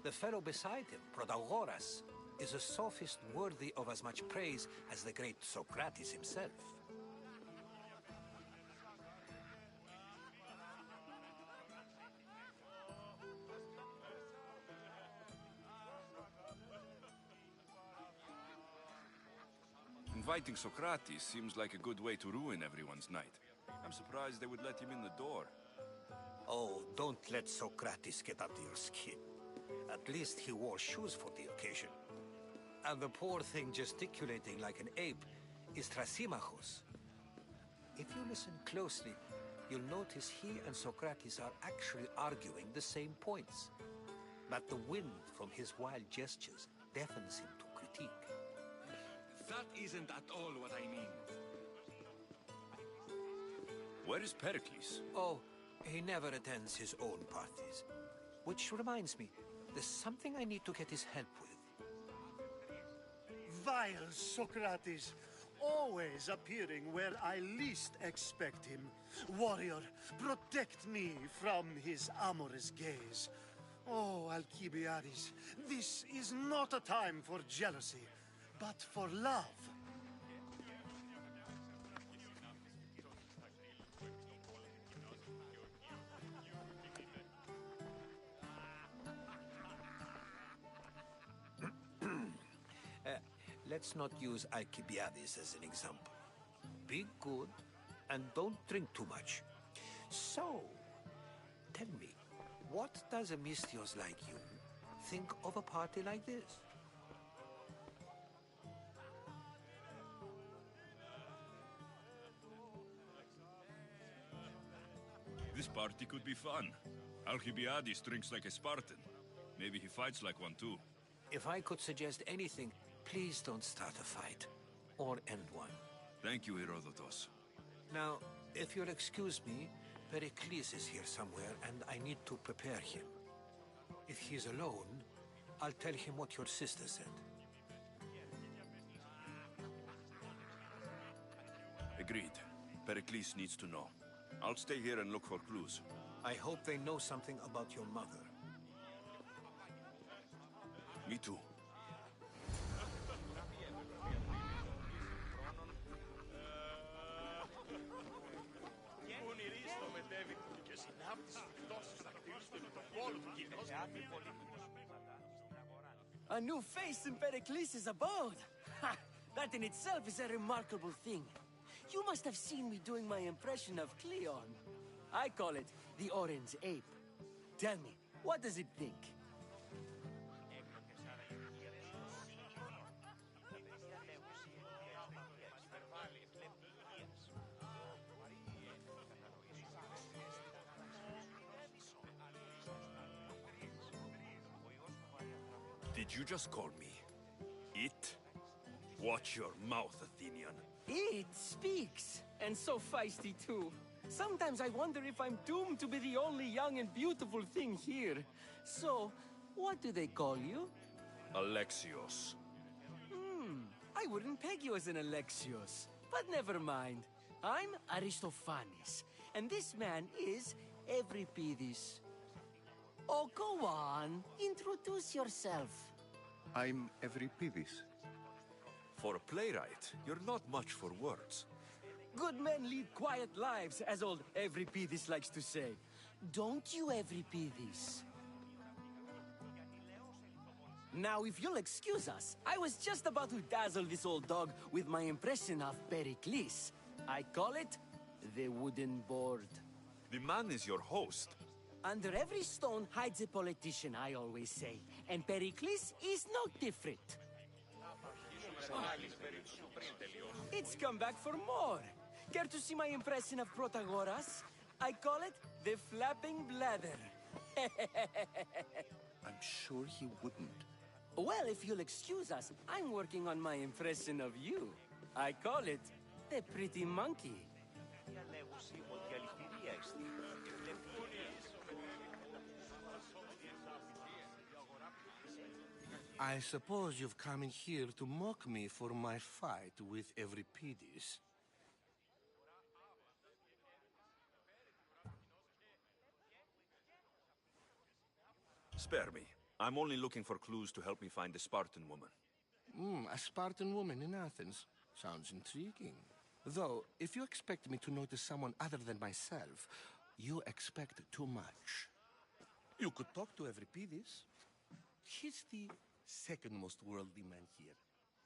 the fellow beside him, Protagoras, is a sophist worthy of as much praise as the great Socrates himself. Inviting Socrates seems like a good way to ruin everyone's night. I'm surprised they would let him in the door. Oh, don't let Socrates get under your skin. At least he wore shoes for the occasion. And the poor thing gesticulating like an ape is Thrasymachos. If you listen closely, you'll notice he and Socrates are actually arguing the same points. But the wind from his wild gestures deafens him to critique. That isn't at all what I mean. Where is Pericles? Oh, he never attends his own parties. Which reminds me, there's something I need to get his help with. Vile Socrates, always appearing where I least expect him. Warrior, protect me from his amorous gaze. Oh, Alcibiades, this is not a time for jealousy, but for love. Let's not use Alcibiades as an example. Be good and don't drink too much. So, tell me, what does a Misthios like you think of a party like this? This party could be fun. Alcibiades drinks like a Spartan. Maybe he fights like one too. If I could suggest anything, please don't start a fight. Or end one. Thank you, Herodotus. Now, if you'll excuse me, Pericles is here somewhere, and I need to prepare him. If he's alone, I'll tell him what your sister said. Agreed. Pericles needs to know. I'll stay here and look for clues. I hope they know something about your mother. Me too. A new face in Pericles' abode! Ha! That in itself is a remarkable thing. You must have seen me doing my impression of Cleon. I call it the Orange Ape. Tell me, what does it think? Did you just call me it? Watch your mouth, Athenian. It speaks, and so feisty too. Sometimes I wonder if I'm doomed to be the only young and beautiful thing here. So, what do they call you? Alexios. I wouldn't peg you as an Alexios, but never mind. I'm Aristophanes, and this man is Euripides. Oh, go on. Introduce yourself. I'm Euripides. For a playwright, you're not much for words. Good men lead quiet lives, as old Euripides likes to say. Don't you, Euripides? Now, if you'll excuse us, I was just about to dazzle this old dog with my impression of Pericles. I call it the wooden board. The man is your host. Under every stone hides a politician, I always say. And Pericles is no different. It's come back for more. Care to see my impression of Protagoras? I call it the flapping bladder. I'm sure he wouldn't. Well, if you'll excuse us, I'm working on my impression of you. I call it the pretty monkey. I suppose you've come in here to mock me for my fight with Euripides. Spare me. I'm only looking for clues to help me find a Spartan woman. A Spartan woman in Athens. Sounds intriguing. Though, if you expect me to notice someone other than myself, you expect too much. You could talk to Euripides. He's the second most worldly man here.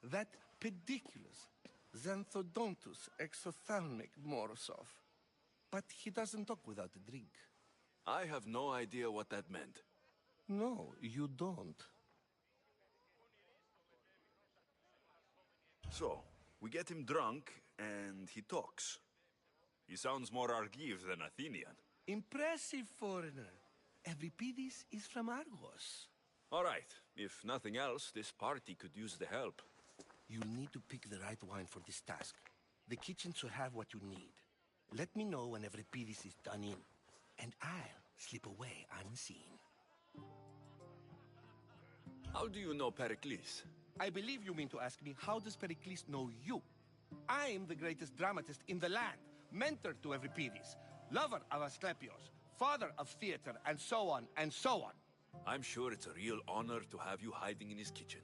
That pediculous, xanthodontus exophthalmic Morosov. But he doesn't talk without a drink. I have no idea what that meant. No, you don't. So, we get him drunk, and he talks. He sounds more Argive than Athenian. Impressive, foreigner. Euripides is from Argos. All right. If nothing else, this party could use the help. You'll need to pick the right wine for this task. The kitchen should have what you need. Let me know when Euripides is done in, and I'll slip away unseen. How do you know Pericles? I believe you mean to ask me, how does Pericles know you? I am the greatest dramatist in the land, mentor to Euripides, lover of Asclepios, father of theater, and so on, and so on. I'm sure it's a real honor to have you hiding in his kitchen.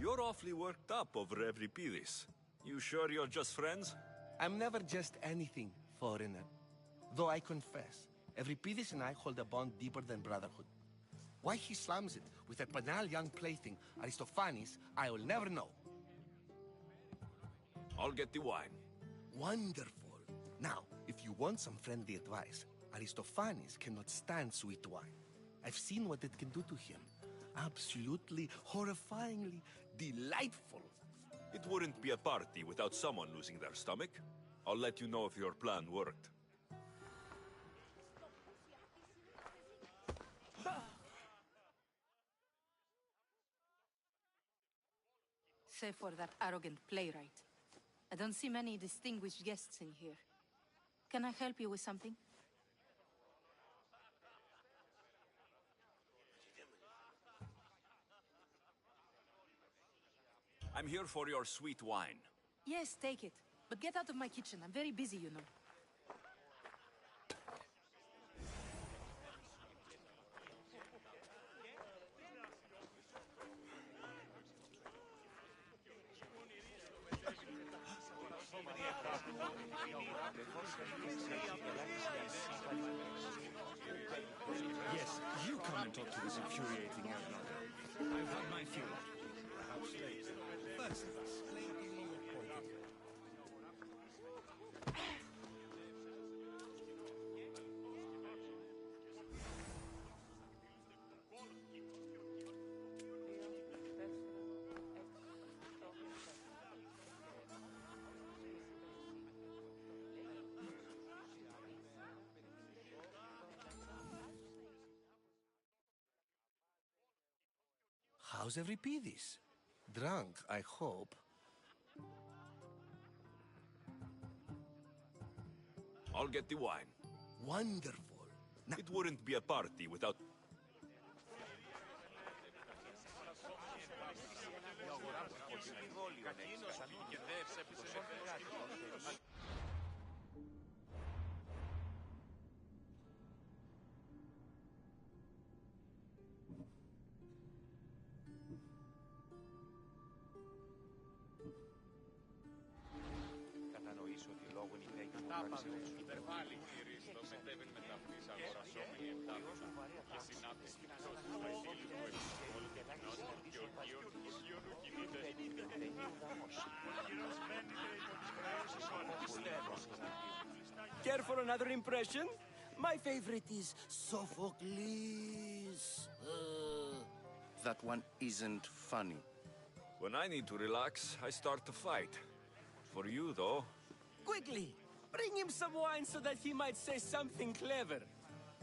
You're awfully worked up over Euripides. You sure you're just friends? I'm never just anything, foreigner. Though I confess, Euripides and I hold a bond deeper than brotherhood. Why he slams it with a banal young plaything, Aristophanes, I will never know. I'll get the wine. Wonderful. Now, if you want some friendly advice, Aristophanes cannot stand sweet wine. I've seen what it can do to him. Absolutely, horrifyingly delightful. It wouldn't be a party without someone losing their stomach. I'll let you know if your plan worked. Save for that arrogant playwright. I don't see many distinguished guests in here. Can I help you with something? I'm here for your sweet wine. Yes, take it. But get out of my kitchen. I'm very busy, you know. Yes, you come and talk to this infuriating young man. I've had my fill. Perhaps later. First, explain to me your point of view. How's Euripidis? Drunk, I hope. I'll get the wine. Wonderful. It wouldn't be a party without... Care for another impression? My favorite is Sophocles. That one isn't funny. When I need to relax, I start a fight. For you, though... Quickly! Bring him some wine so that he might say something clever.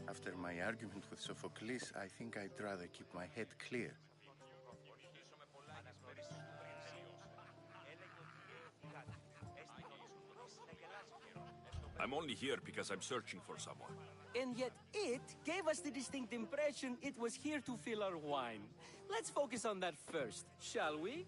After my argument with Sophocles, I think I'd rather keep my head clear. I'm only here because I'm searching for someone. And yet it gave us the distinct impression it was here to fill our wine. Let's focus on that first, shall we?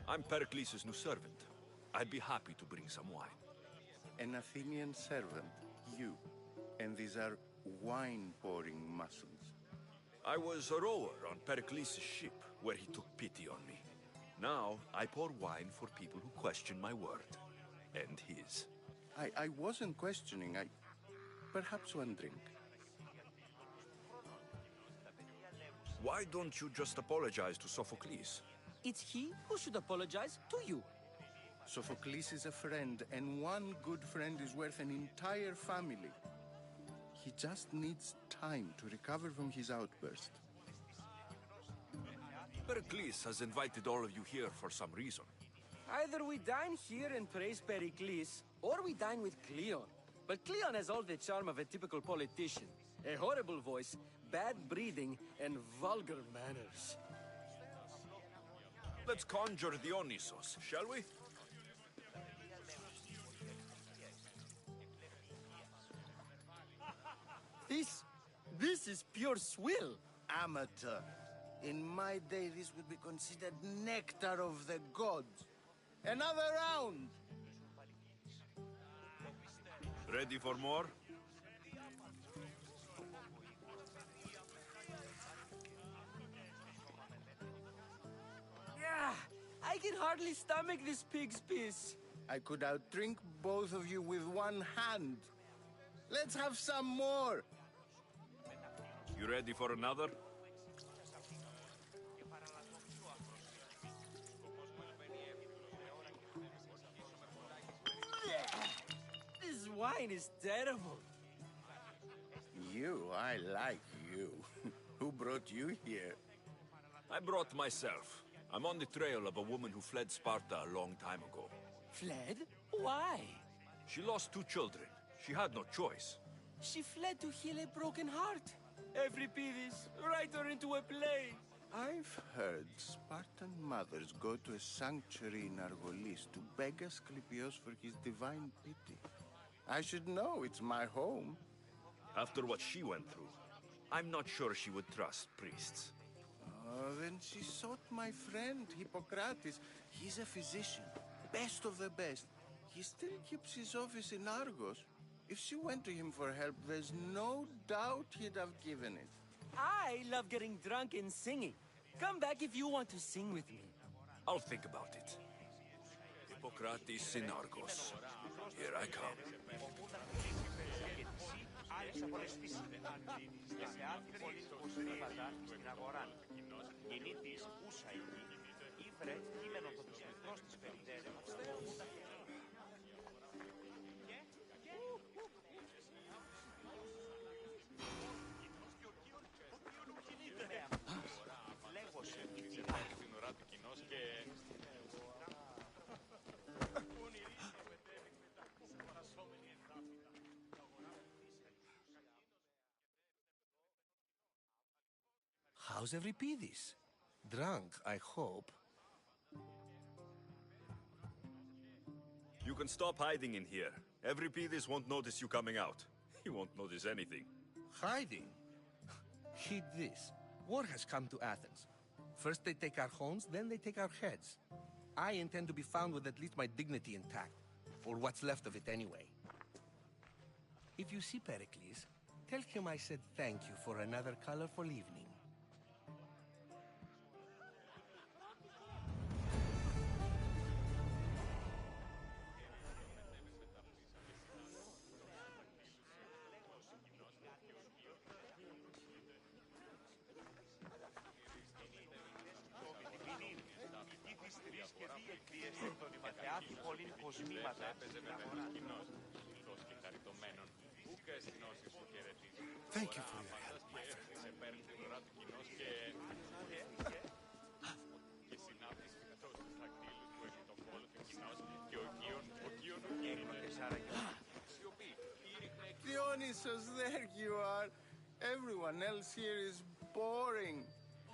I'm Pericles' new servant. I'd be happy to bring some wine. An Athenian servant, you. And these are wine-pouring muscles. I was a rower on Pericles' ship, where he took pity on me. Now, I pour wine for people who question my word. And his. I wasn't questioning. Perhaps one drink. Why don't you just apologize to Sophocles? It's he who should apologize to you. Sophocles is a friend, and one good friend is worth an entire family. He just needs time to recover from his outburst. Pericles has invited all of you here for some reason. Either we dine here and praise Pericles, or we dine with Cleon. But Cleon has all the charm of a typical politician. A horrible voice, bad breeding, and vulgar manners. Let's conjure Dionysos, shall we? This is pure swill. Amateur. In my day, this would be considered nectar of the gods. Another round! Ready for more? Yeah, I can hardly stomach this pig's piss. I could outdrink both of you with one hand. Let's have some more! You ready for another? This wine is terrible. You, I like you. Who brought you here? I brought myself. I'm on the trail of a woman who fled Sparta a long time ago. Fled? Why? She lost 2 children. She had no choice. She fled to heal a broken heart. Euripidis, write her into a play. I've heard Spartan mothers go to a sanctuary in Argolis to beg Asclepios for his divine pity. I should know, it's my home. After what she went through, I'm not sure she would trust priests. Oh, then she sought my friend, Hippocrates. He's a physician, best of the best. He still keeps his office in Argos. If she went to him for help, there's no doubt he'd have given it. I love getting drunk and singing. Come back if you want to sing with me. I'll think about it. Hippocrates in Argos. Here I come. How's Euripidis? Drunk, I hope. You can stop hiding in here. Euripidis won't notice you coming out. He won't notice anything. Hiding? Heed this. War has come to Athens. First they take our homes, then they take our heads. I intend to be found with at least my dignity intact. Or what's left of it anyway. If you see Pericles, tell him I said thank you for another colorful evening. Thank you for your help, my friend. Dionysus, there you are. Everyone else here is boring.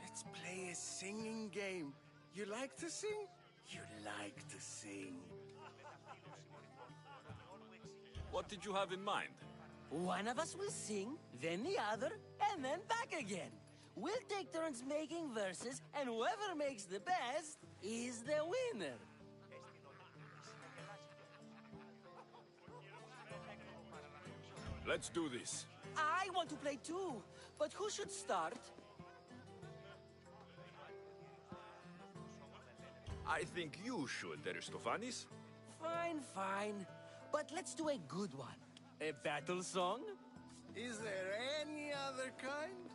Let's play a singing game. You like to sing? You like to sing. What did you have in mind? One of us will sing, then the other, and then back again. We'll take turns making verses, and whoever makes the best is the winner. Let's do this. I want to play too, but who should start? I think you should, Aristophanes. Fine, fine. But let's do a good one. A battle song? Is there any other kind?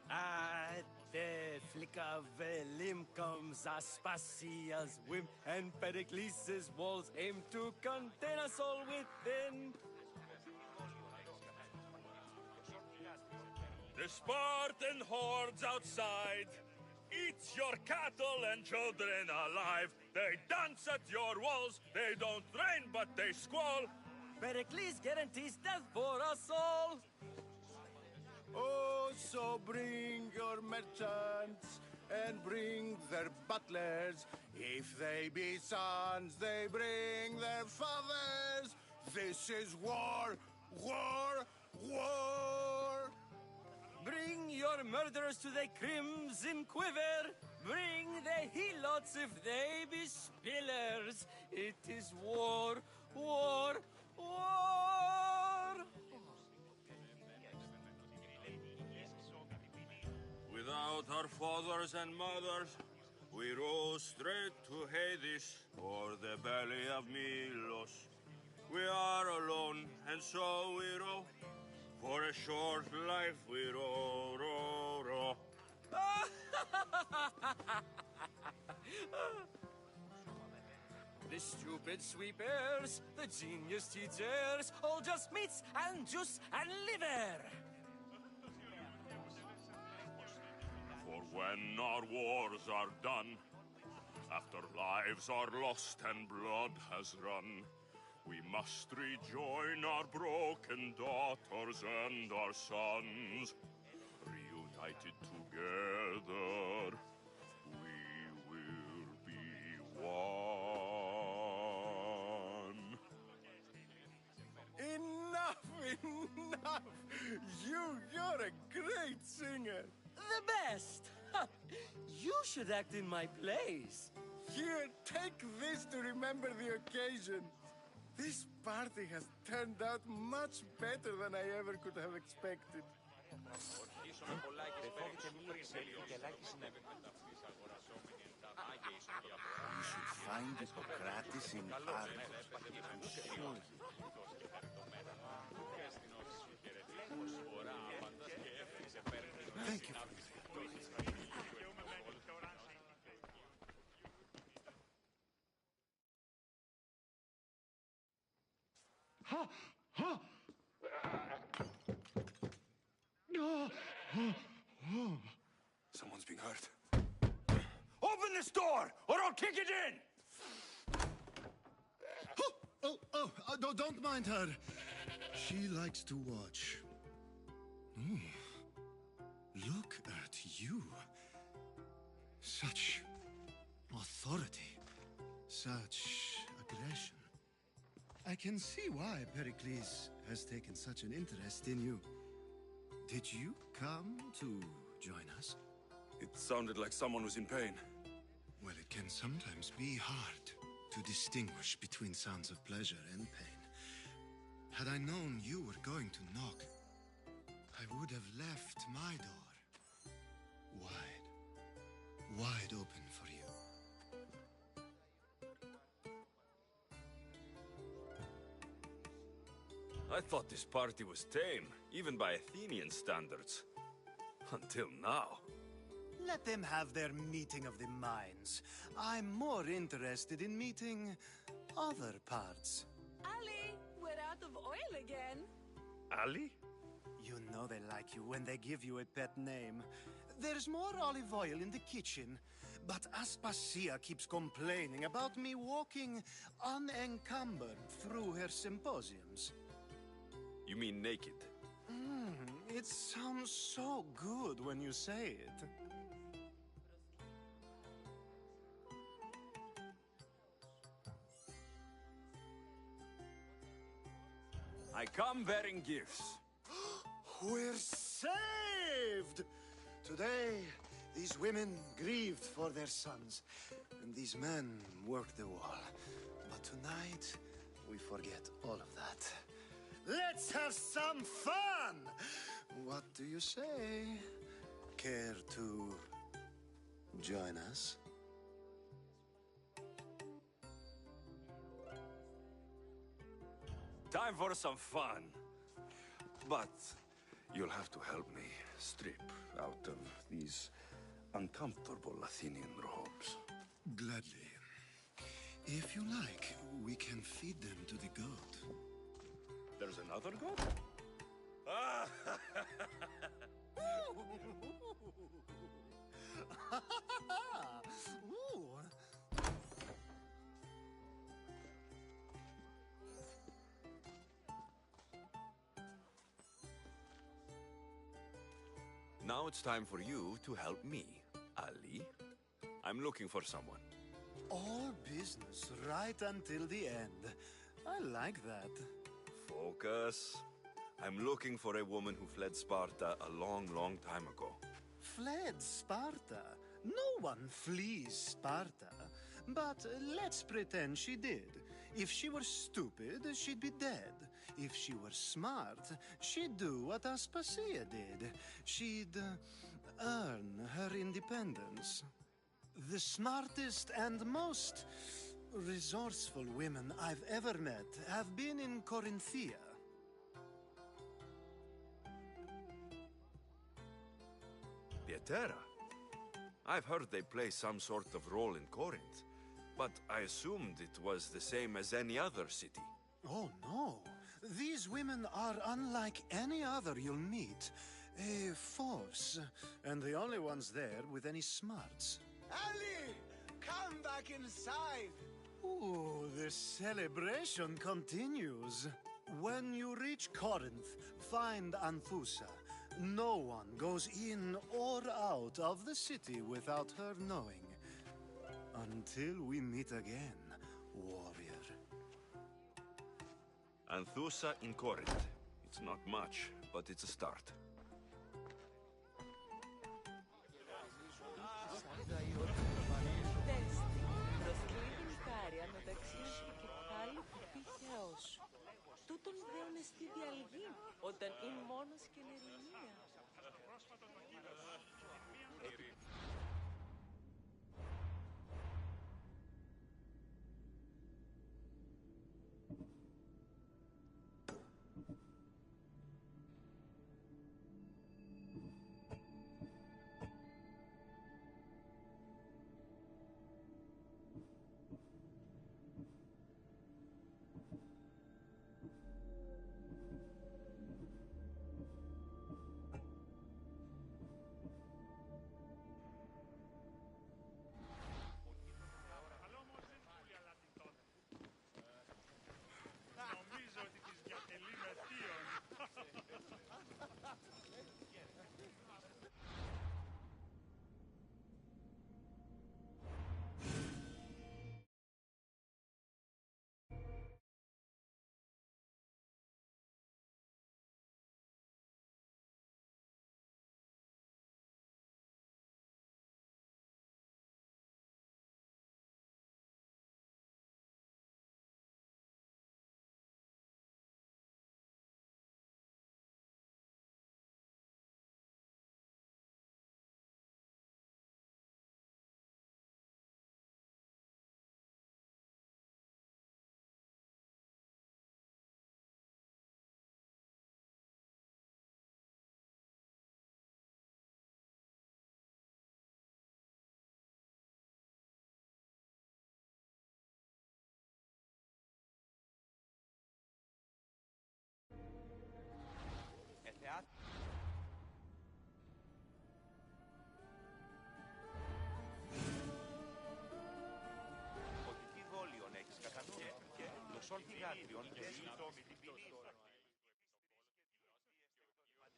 At the flick of a limb comes Aspasia's whim, and Pericles' walls aim to contain us all within. The Spartan hordes outside eat your cattle and children alive. They dance at your walls. They don't rain, but they squall. Pericles guarantees death for us all. Oh, so bring your merchants and bring their butlers. If they be sons, they bring their fathers. This is war, war, war. Bring your murderers to the crimson quiver. Bring the helots if they be spillers. It is war, war, war. Without our fathers and mothers, we row straight to Hades or the belly of Milos. We are alone, and so we row. For a short life we row, row, row. The stupid sweepers, the genius teachers, all just meats and juice and liver. For when our wars are done, after lives are lost and blood has run, we must rejoin our broken daughters and our sons. Reunited together, we will be one. Enough, enough! You're a great singer. The best! You should act in my plays. Here, take this to remember the occasion. This party has turned out much better than I ever could have expected. You should find Hippocrates in Argos. Sure. Thank you for this. Ha! Ha! Someone's being hurt. Open this door, or I'll kick it in! Don't mind her. She likes to watch. You... Such... authority. Such aggression. I can see why Pericles has taken such an interest in you. Did you come to join us? It sounded like someone was in pain. Well, it can sometimes be hard to distinguish between sounds of pleasure and pain. Had I known you were going to knock, I would have left my door wide open for you. I thought this party was tame, even by Athenian standards. Until now. Let them have their meeting of the minds. I'm more interested in meeting other parts. Ali, we're out of oil again. Ali? You know they like you when they give you a pet name. There's more olive oil in the kitchen, but Aspasia keeps complaining about me walking unencumbered through her symposiums. You mean naked? It sounds so good when you say it. I come bearing gifts. We're saved! Today, these women grieved for their sons, and these men worked the wall. But tonight, we forget all of that. Let's have some fun! What do you say? Care to join us? Time for some fun. But you'll have to help me strip out of these uncomfortable Athenian robes. Gladly. If you like, we can feed them to the goat. There's another goat? Ah! Ooh. Now it's time for you to help me, Ali. I'm looking for someone. All business right until the end. I like that. Focus. I'm looking for a woman who fled Sparta a long, long time ago. Fled Sparta? No one flees Sparta. But let's pretend she did. If she were stupid, she'd be dead. If she were smart, she'd do what Aspasia did. She'd earn her independence. The smartest and most resourceful women I've ever met have been in Corinthia. Pietera? I've heard they play some sort of role in Corinth, but I assumed it was the same as any other city. Oh, no. These women are unlike any other you'll meet. A force, and the only ones there with any smarts. Ali! Come back inside! Ooh, the celebration continues. When you reach Corinth, find Anthusa. No one goes in or out of the city without her knowing. Until we meet again, warrior. Anthusa in Corinth. It's not much, but it's a start. Προσκλείδη χάρια μεταξύ σου και πάλι που πήχεώ σου. Τούτον δέον εστί διαλγή, όταν είναι μόνος και νερινία.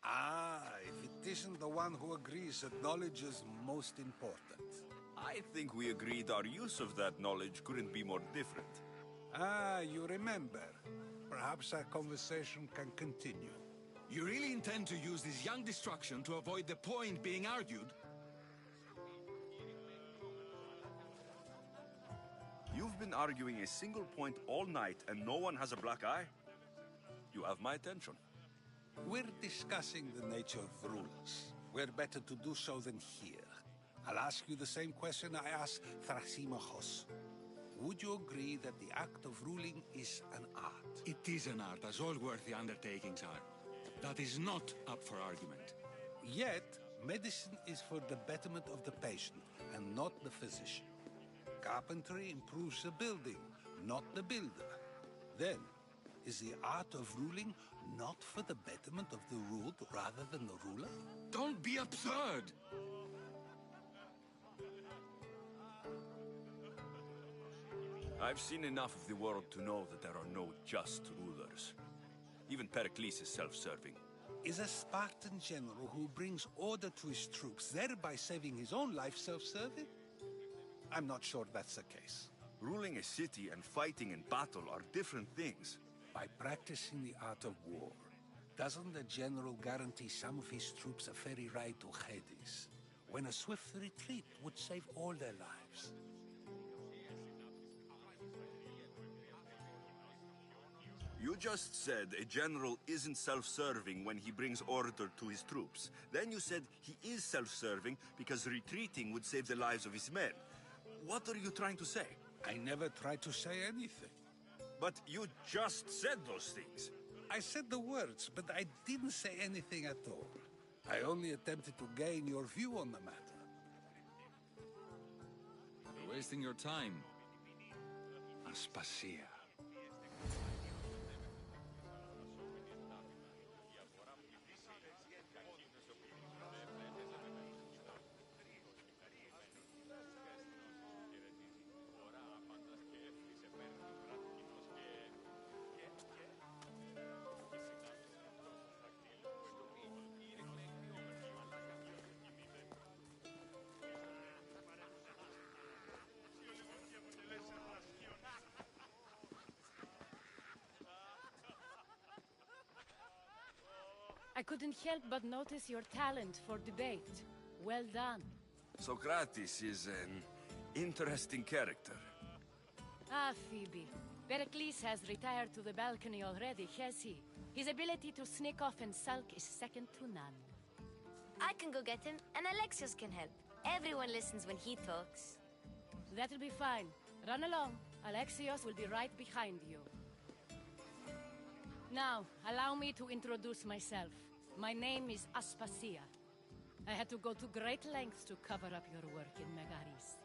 Ah, if it isn't the one who agrees that knowledge is most important. I think we agreed our use of that knowledge couldn't be more different. Ah, you remember. Perhaps our conversation can continue. You really intend to use this young destruction to avoid the point being argued? You've been arguing a single point all night and no one has a black eye? You have my attention. We're discussing the nature of rulers. Where better to do so than here? I'll ask you the same question I asked Thrasimachos. Would you agree that the act of ruling is an art? It is an art, as all worthy undertakings are. That is not up for argument. Yet, medicine is for the betterment of the patient, and not the physician. Carpentry improves the building, not the builder. Then, is the art of ruling not for the betterment of the ruled rather than the ruler? Don't be absurd! I've seen enough of the world to know that there are no just rulers. Even Pericles is self-serving. Is a Spartan general who brings order to his troops, thereby saving his own life, self-serving? I'm not sure that's the case. Ruling a city and fighting in battle are different things. By practicing the art of war, doesn't the general guarantee some of his troops a ferry ride to Hades, when a swift retreat would save all their lives? You just said a general isn't self-serving when he brings order to his troops. Then you said he is self-serving because retreating would save the lives of his men. What are you trying to say? I never tried to say anything. But you just said those things. I said the words, but I didn't say anything at all. I only attempted to gain your view on the matter. You're wasting your time. Aspasia. I couldn't help but notice your talent for debate. Well done. Socrates is an interesting character. Ah, Phoebe. Pericles has retired to the balcony already, has he? His ability to sneak off and sulk is second to none. I can go get him, and Alexios can help. Everyone listens when he talks. That'll be fine. Run along. Alexios will be right behind you. Now, allow me to introduce myself. My name is Aspasia. I had to go to great lengths to cover up your work in Megaris.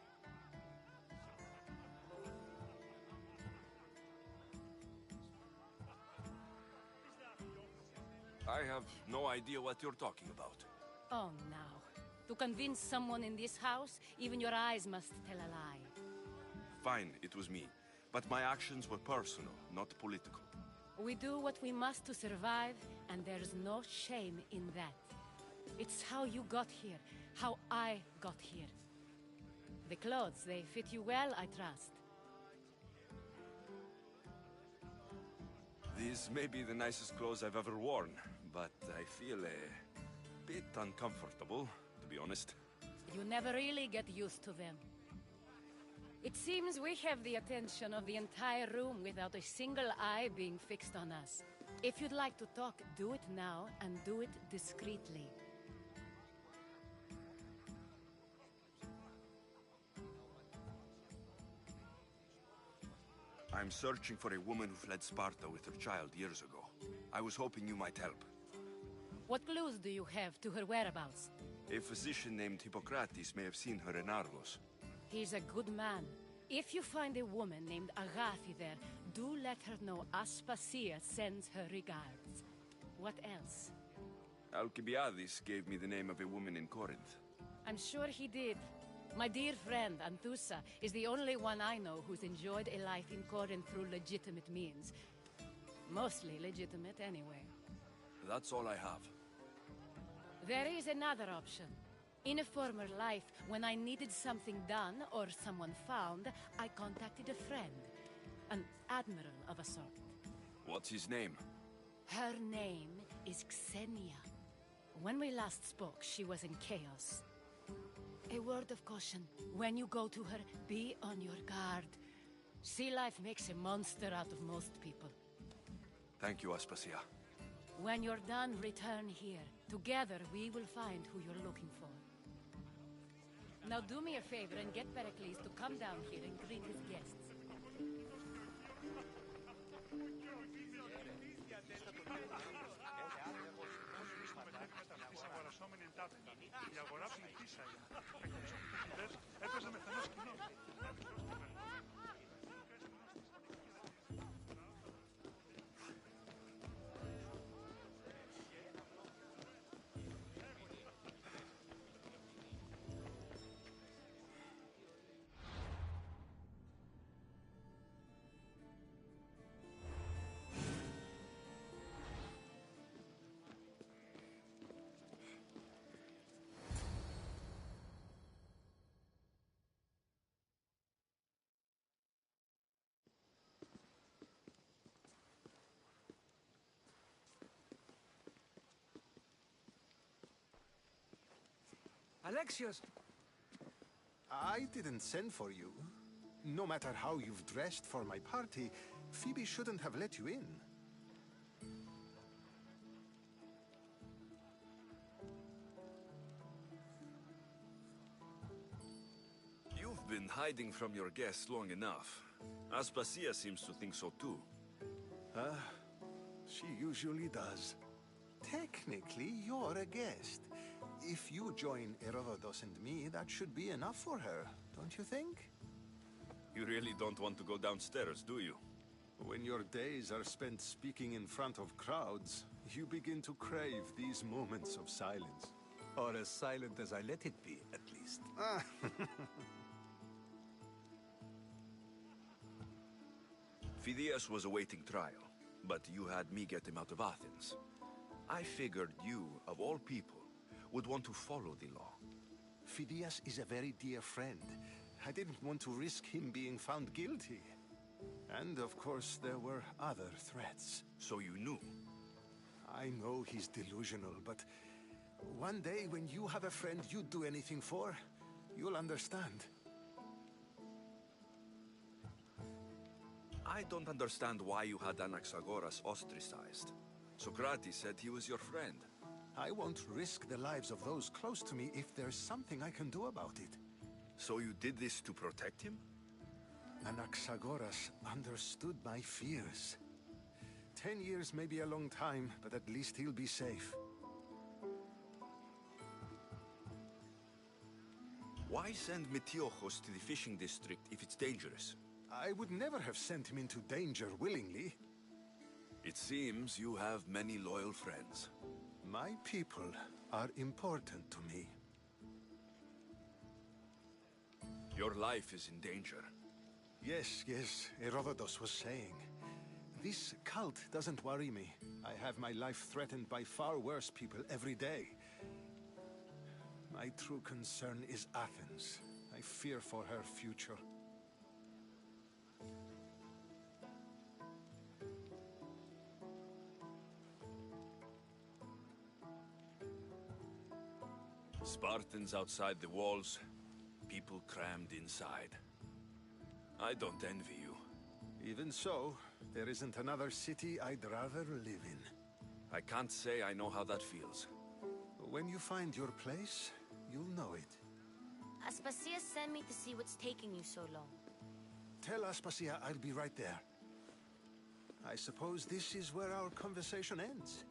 I have no idea what you're talking about. Oh, now. To convince someone in this house, even your eyes must tell a lie. Fine, it was me. But my actions were personal, not political. We do what we must to survive, and there's no shame in that. It's how you got here, how I got here. The clothes, they fit you well, I trust. These may be the nicest clothes I've ever worn, but I feel a bit uncomfortable, to be honest. You never really get used to them. It seems we have the attention of the entire room without a single eye being fixed on us. If you'd like to talk, do it now, and do it discreetly. I'm searching for a woman who fled Sparta with her child years ago. I was hoping you might help. What clues do you have to her whereabouts? A physician named Hippocrates may have seen her in Argos. He's a good man. If you find a woman named Agathi there, do let her know Aspasia sends her regards. What else? Alcibiades gave me the name of a woman in Corinth. I'm sure he did. My dear friend, Anthusa, is the only one I know who's enjoyed a life in Corinth through legitimate means. Mostly legitimate, anyway. That's all I have. There is another option. In a former life, when I needed something done or someone found, I contacted a friend. An admiral of a sort. What's his name? Her name is Xenia. When we last spoke, she was in chaos. A word of caution. When you go to her, be on your guard. Sea life makes a monster out of most people. Thank you, Aspasia. When you're done, return here. Together, we will find who you're looking for. Now do me a favor and get Pericles to come down here and greet his guests. Alexios! I didn't send for you. No matter how you've dressed for my party, Phoebe shouldn't have let you in. You've been hiding from your guests long enough. Aspasia seems to think so too. She usually does. Technically, you're a guest. If you join Herodotus and me, that should be enough for her, don't you think? You really don't want to go downstairs, do you? When your days are spent speaking in front of crowds, you begin to crave these moments of silence. Or as silent as I let it be, at least. Phidias was awaiting trial, but you had me get him out of Athens. I figured you, of all people, would want to follow the law. Phidias is a very dear friend. I didn't want to risk him being found guilty. And of course, there were other threats. So you knew? I know he's delusional, but one day when you have a friend you'd do anything for, you'll understand. I don't understand why you had Anaxagoras ostracized. Socrates said he was your friend. I won't risk the lives of those close to me if there's something I can do about it. So you did this to protect him? Anaxagoras understood my fears. 10 years may be a long time, but at least he'll be safe. Why send Metiochos to the fishing district if it's dangerous? I would never have sent him into danger willingly. It seems you have many loyal friends. My people are important to me. Your life is in danger. Yes, Herodotus was saying. This cult doesn't worry me. I have my life threatened by far worse people every day. My true concern is Athens. I fear for her future. Spartans outside the walls, people crammed inside. I don't envy you. Even so, there isn't another city I'd rather live in. I can't say I know how that feels. When you find your place, you'll know it. Aspasia sent me to see what's taking you so long. Tell Aspasia I'll be right there. I suppose this is where our conversation ends.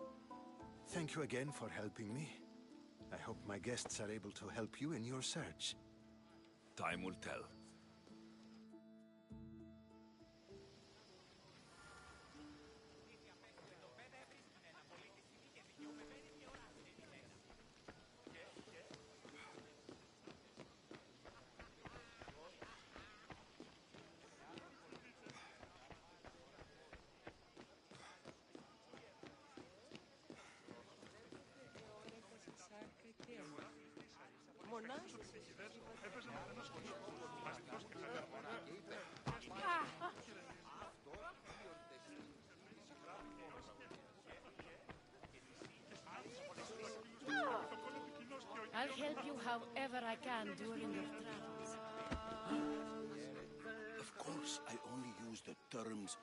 Thank you again for helping me. I hope my guests are able to help you in your search. Time will tell. I'll help you however I can during your travels. Of course, I only use the terms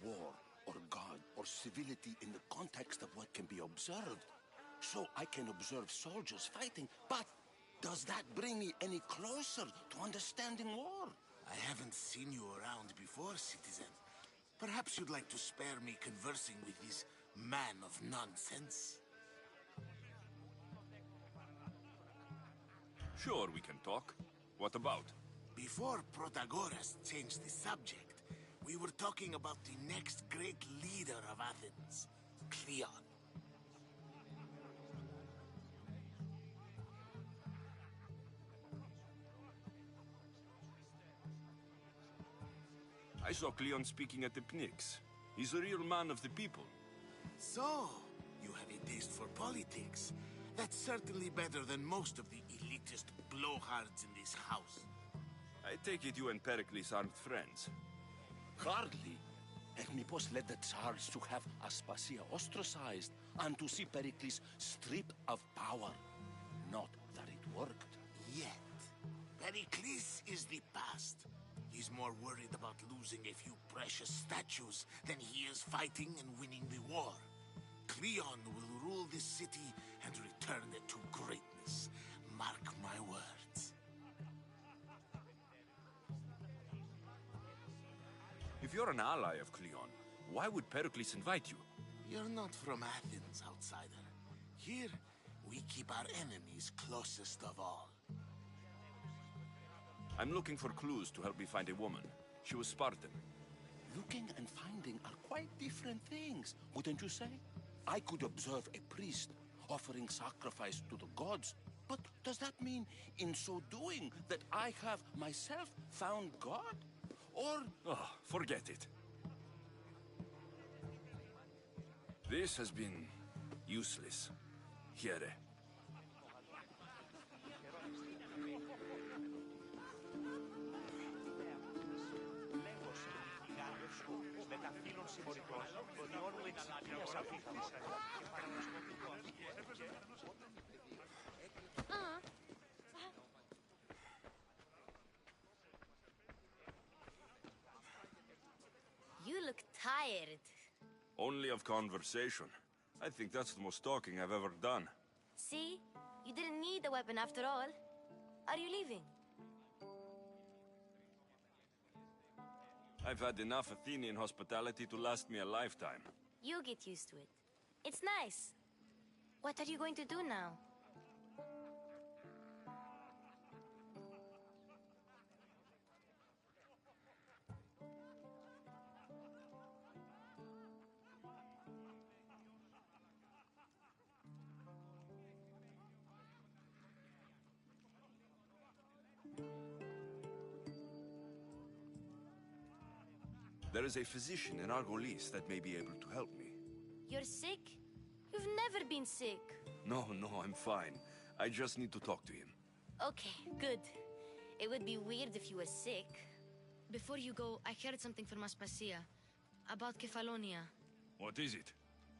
war or God or civility in the context of what can be observed. So I can observe soldiers fighting, but does that bring me any closer to understanding war? I haven't seen you around before, citizen. Perhaps you'd like to spare me conversing with this man of nonsense? Sure, we can talk. What about? Before Protagoras changed the subject, we were talking about the next great leader of Athens, Cleon. I saw Cleon speaking at the Pnyx. He's a real man of the people. So, you have a taste for politics. That's certainly better than most of the elitist blowhards in this house. I take it you and Pericles aren't friends. Hardly. Hermippos led the Tsars to have Aspasia ostracized and to see Pericles stripped of power. Not that it worked. Yet. Pericles is the past. He's more worried about losing a few precious statues than he is fighting and winning the war. Cleon will rule this city and return it to greatness. Mark my words. If you're an ally of Cleon, why would Pericles invite you? You're not from Athens, outsider. Here, we keep our enemies closest of all. I'm looking for clues to help me find a woman. She was Spartan. Looking and finding are quite different things, wouldn't you say? I could observe a priest offering sacrifice to the gods, but does that mean, in so doing, that I have myself found God? Or... Oh, forget it. This has been useless. Here. You look tired. Only of conversation. I think that's the most talking I've ever done. See? You didn't need the weapon after all. Are you leaving? I've had enough Athenian hospitality to last me a lifetime. You get used to it. It's nice. What are you going to do now? There is a physician in Argolis that may be able to help me. You're sick? You've never been sick. No, I'm fine. I just need to talk to him. Okay, good. It would be weird if you were sick. Before you go, I heard something from Aspasia about Kefalonia. What is it?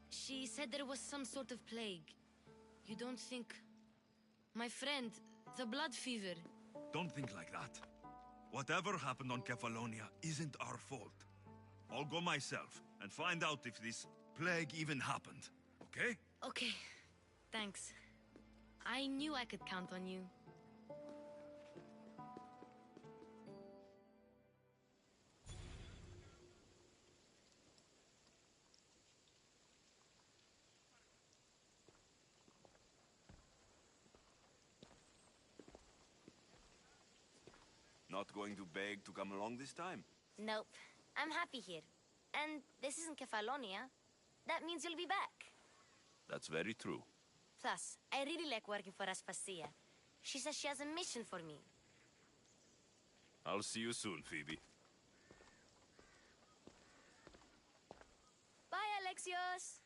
She said there was some sort of plague. You don't think... My friend, the blood fever. Don't think like that. Whatever happened on Kefalonia isn't our fault. I'll go myself and find out if this plague even happened, okay? Okay, thanks. I knew I could count on you. Not going to beg to come along this time? Nope. I'm happy here. And this isn't Kefalonia. That means you'll be back. That's very true. Plus, I really like working for Aspasia. She says she has a mission for me. I'll see you soon, Phoebe. Bye, Alexios!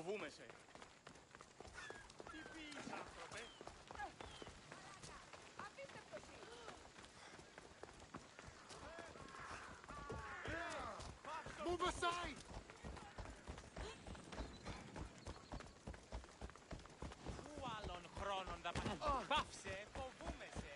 Φοβούμαι σε. Τι πεις, άνθρωπε? Move aside! Πού άλλον χρόνον θα πάψε, φοβούμαι σε.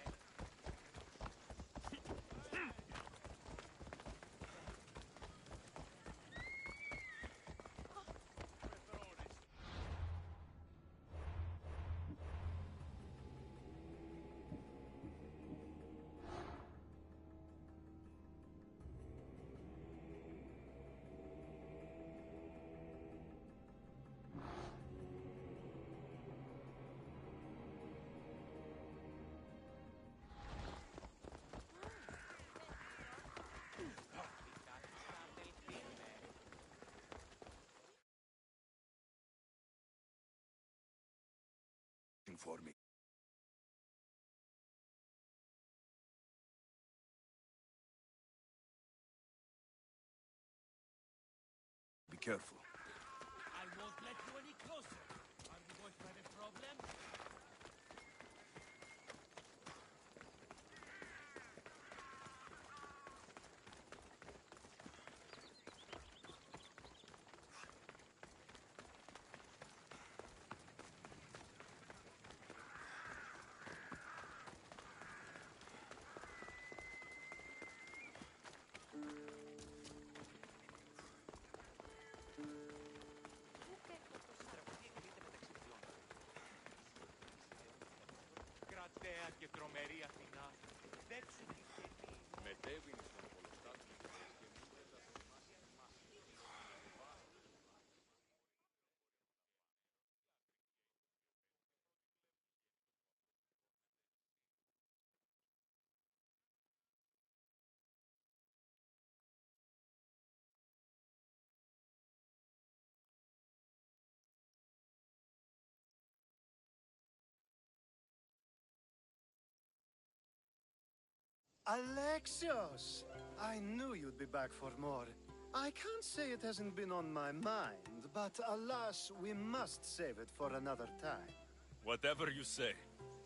For me. Be careful. I won't let you any closer. Are we going to have a problem? Κρατέα και τρομερή Αθηνά. Δέξου τη σκηνή. Μετέβην στον Πολωστάτο και μούδε τα θερμάσια Alexios! I knew you'd be back for more. I can't say it hasn't been on my mind, but alas, we must save it for another time. Whatever you say.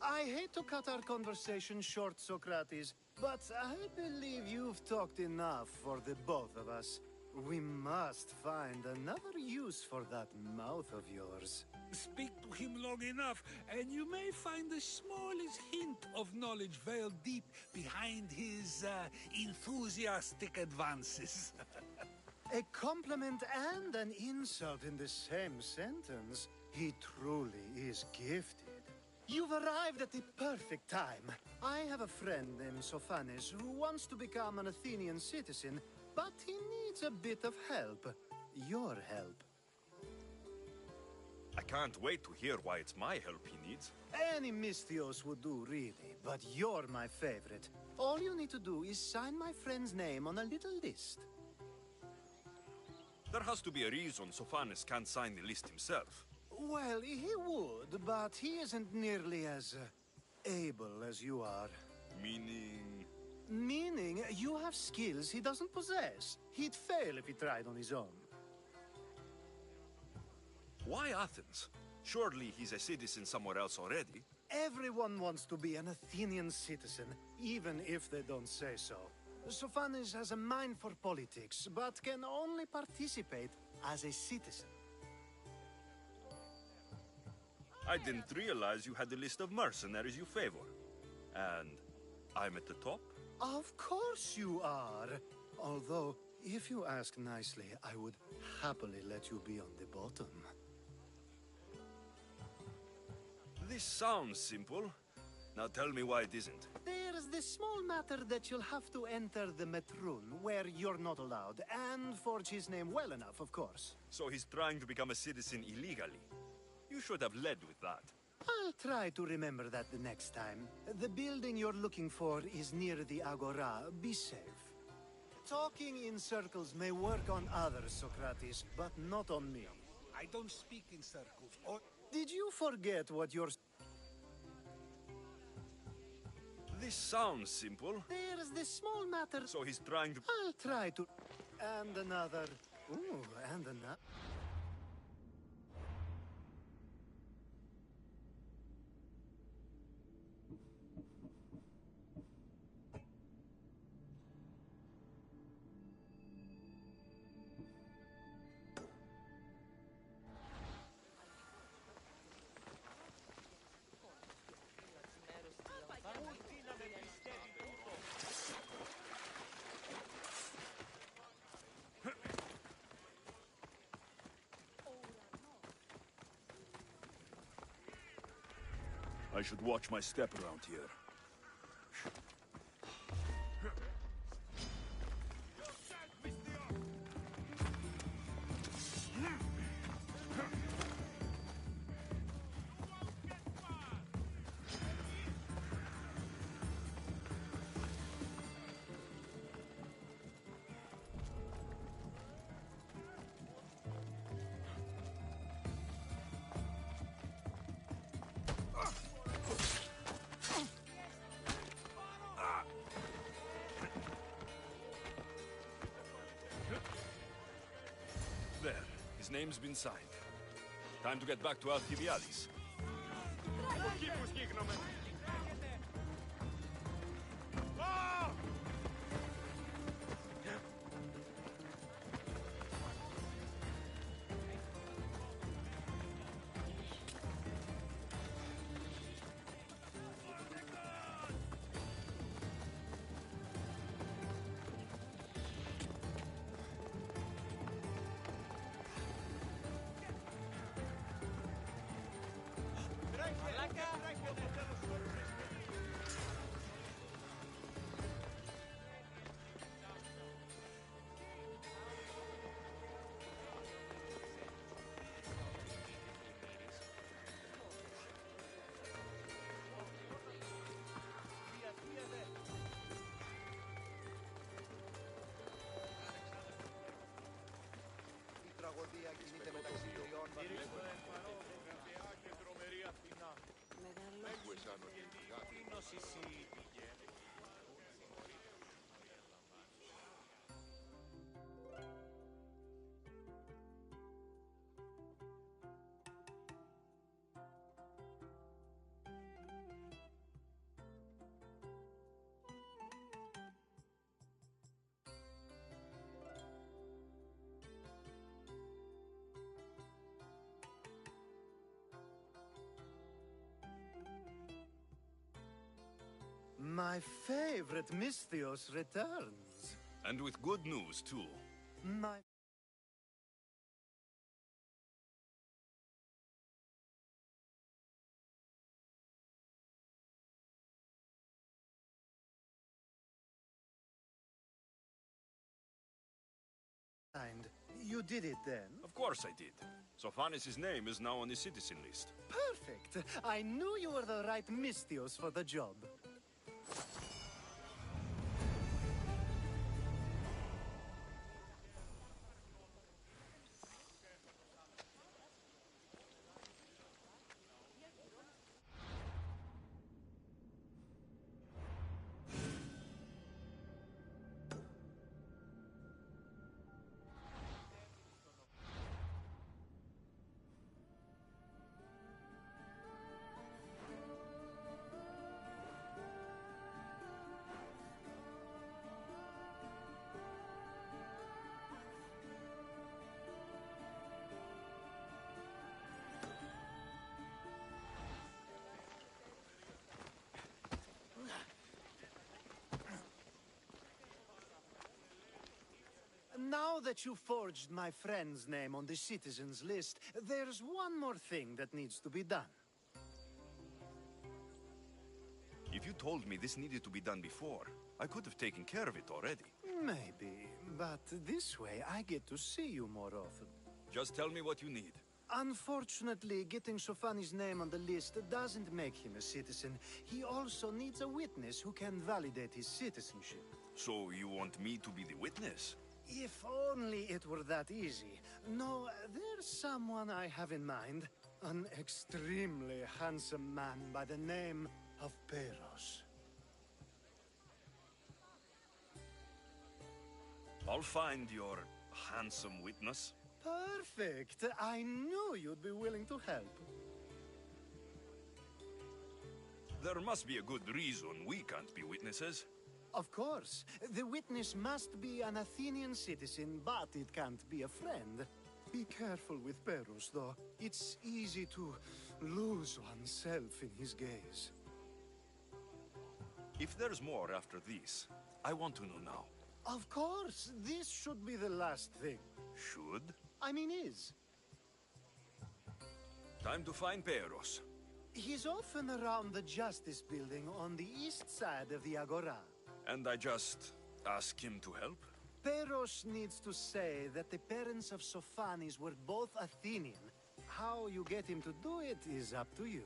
I hate to cut our conversation short, Socrates, but I believe you've talked enough for the both of us. We must find another use for that mouth of yours. Speak to him long enough, and you may find the smallest hint of knowledge veiled deep behind his enthusiastic advances. A compliment and an insult in the same sentence. He truly is gifted. You've arrived at the perfect time. I have a friend named Sophanes who wants to become an Athenian citizen, but he needs a bit of help. Your help. I can't wait to hear why it's my help he needs. Any Misthios would do, really, but you're my favorite. All you need to do is sign my friend's name on a little list. There has to be a reason Sophanes can't sign the list himself. Well, he would, but he isn't nearly as able as you are. Meaning? Meaning you have skills he doesn't possess. He'd fail if he tried on his own. Why Athens? Surely he's a citizen somewhere else already. Everyone wants to be an Athenian citizen, even if they don't say so. Sophanes has a mind for politics, but can only participate as a citizen. I didn't realize you had a list of mercenaries you favor. And I'm at the top? Of course you are. Although, if you ask nicely, I would happily let you be on the bottom. This sounds simple. Now tell me why it isn't. There's the small matter that you'll have to enter the Metroon, where you're not allowed, and forge his name well enough, of course. So he's trying to become a citizen illegally. You should have led with that. I'll try to remember that the next time. The building you're looking for is near the Agora. Be safe. Talking in circles may work on others, Socrates, but not on me. I don't speak in circles, or... Did you forget what you're... This sounds simple. There's this small matter... So he's trying to... I'll try to... And another... Ooh, and another... I should watch my step around here. There. His name's been signed. Time to get back to Alcibiades. My favorite Misthios returns. And with good news, too. My... You did it then? Of course I did. Sophanis' name is now on the citizen list. Perfect. I knew you were the right Misthios for the job. Now that you forged my friend's name on the citizens list, there's one more thing that needs to be done. If you told me this needed to be done before, I could have taken care of it already. Maybe, but this way I get to see you more often. Just tell me what you need. Unfortunately, getting Sophanis' name on the list doesn't make him a citizen. He also needs a witness who can validate his citizenship. So you want me to be the witness? If only it were that easy. No, there's someone I have in mind. An extremely handsome man by the name of Peros. I'll find your handsome witness. Perfect. I knew you'd be willing to help. There must be a good reason we can't be witnesses. Of course. The witness must be an Athenian citizen, but it can't be a friend. Be careful with Peros, though. It's easy to lose oneself in his gaze. If there's more after this, I want to know now. Of course. This should be the last thing. Should? I mean is. Time to find Peros. He's often around the Justice Building on the east side of the Agora. And I just ask him to help? Peros needs to say that the parents of Sophanis were both Athenian. How you get him to do it is up to you.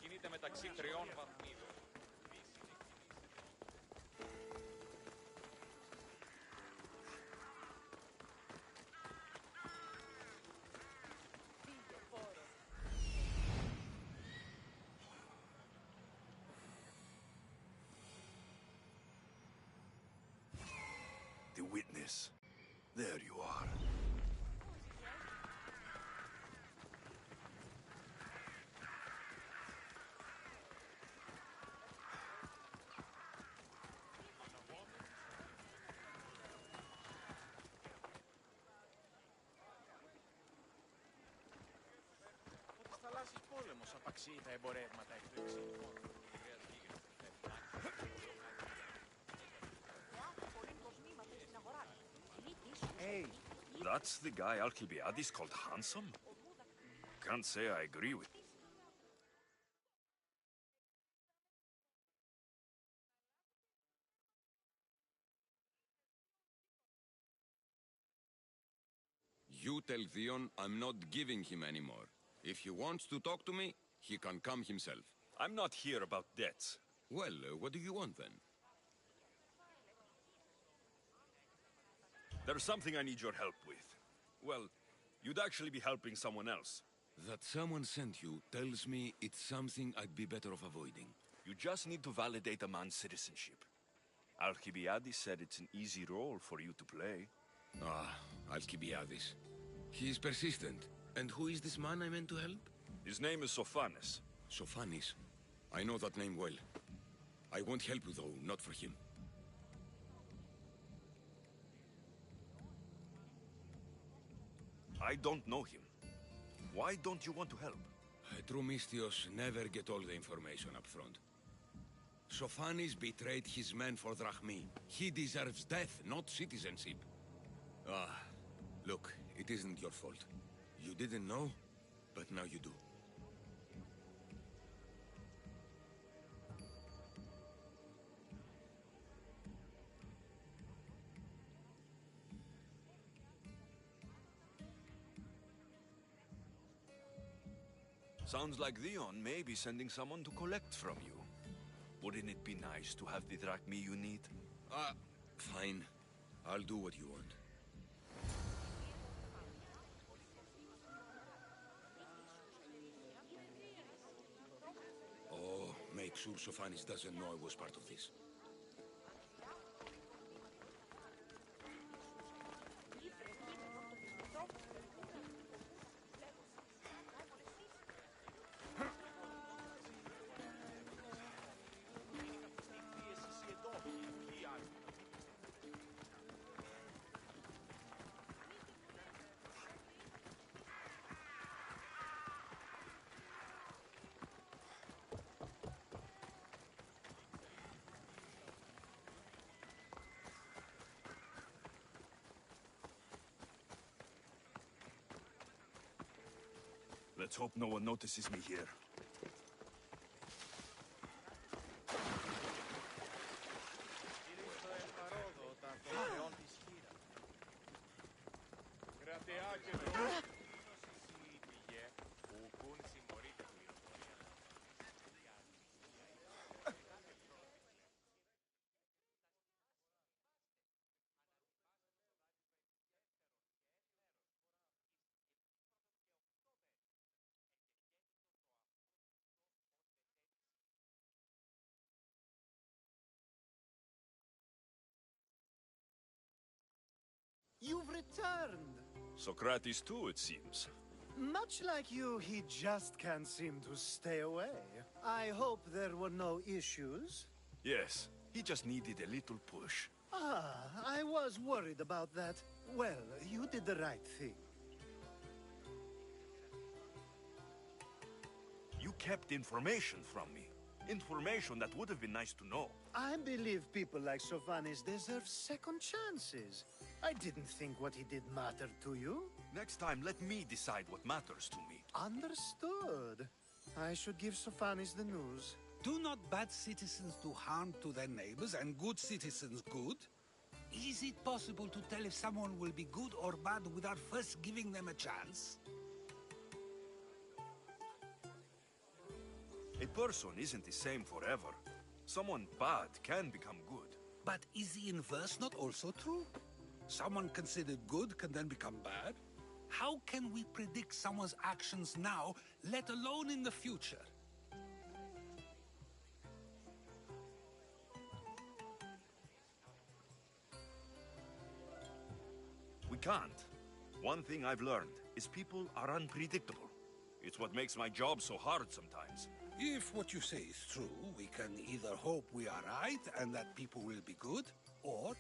Κινείται μεταξύ 3 βαθμίδων. The witness. There you are. Πόλεμος απαξίει τα εμπορεύματα εκ του εξήνικων. Hey. That's the guy Alcibiades called handsome? Can't say I agree with. You tell Theon I'm not giving him anymore. If he wants to talk to me, he can come himself. I'm not here about debts. Well, what do you want then? There's something I need your help with. Well, you'd actually be helping someone else. That someone sent you tells me it's something I'd be better off avoiding. You just need to validate a man's citizenship. Alcibiades said it's an easy role for you to play. Ah, Alcibiades. He's persistent. And who is this man I meant to help? His name is Sophanes. Sophanes? I know that name well. I won't help you, though, not for him. I don't know him. Why don't you want to help? True Mystios never get all the information up front. Sophanes betrayed his men for Drachmi. He deserves death, not citizenship. Ah, look, it isn't your fault. You didn't know, but now you do. Sounds like Theon may be sending someone to collect from you. Wouldn't it be nice to have the drachmi you need? Fine. I'll do what you want. Oh, make sure Sophanes doesn't know I was part of this. Let's hope no one notices me here. You've returned. Socrates too, it seems. Much like you, he just can't seem to stay away. I hope there were no issues. Yes, he just needed a little push. I was worried about that. Well, you did the right thing. You kept information from me. Information that would have been nice to know. I believe people like Sophanes deserve second chances. I didn't think what he did mattered to you. Next time, let me decide what matters to me. Understood. I should give Sophanes the news. Do not bad citizens do harm to their neighbors and good citizens good? Is it possible to tell if someone will be good or bad without first giving them a chance? A person isn't the same forever. Someone bad can become good. But is the inverse not also true? Someone considered good can then become bad? How can we predict someone's actions now, let alone in the future? We can't. One thing I've learned is people are unpredictable. It's what makes my job so hard sometimes. If what you say is true, we can either hope we are right and that people will be good, or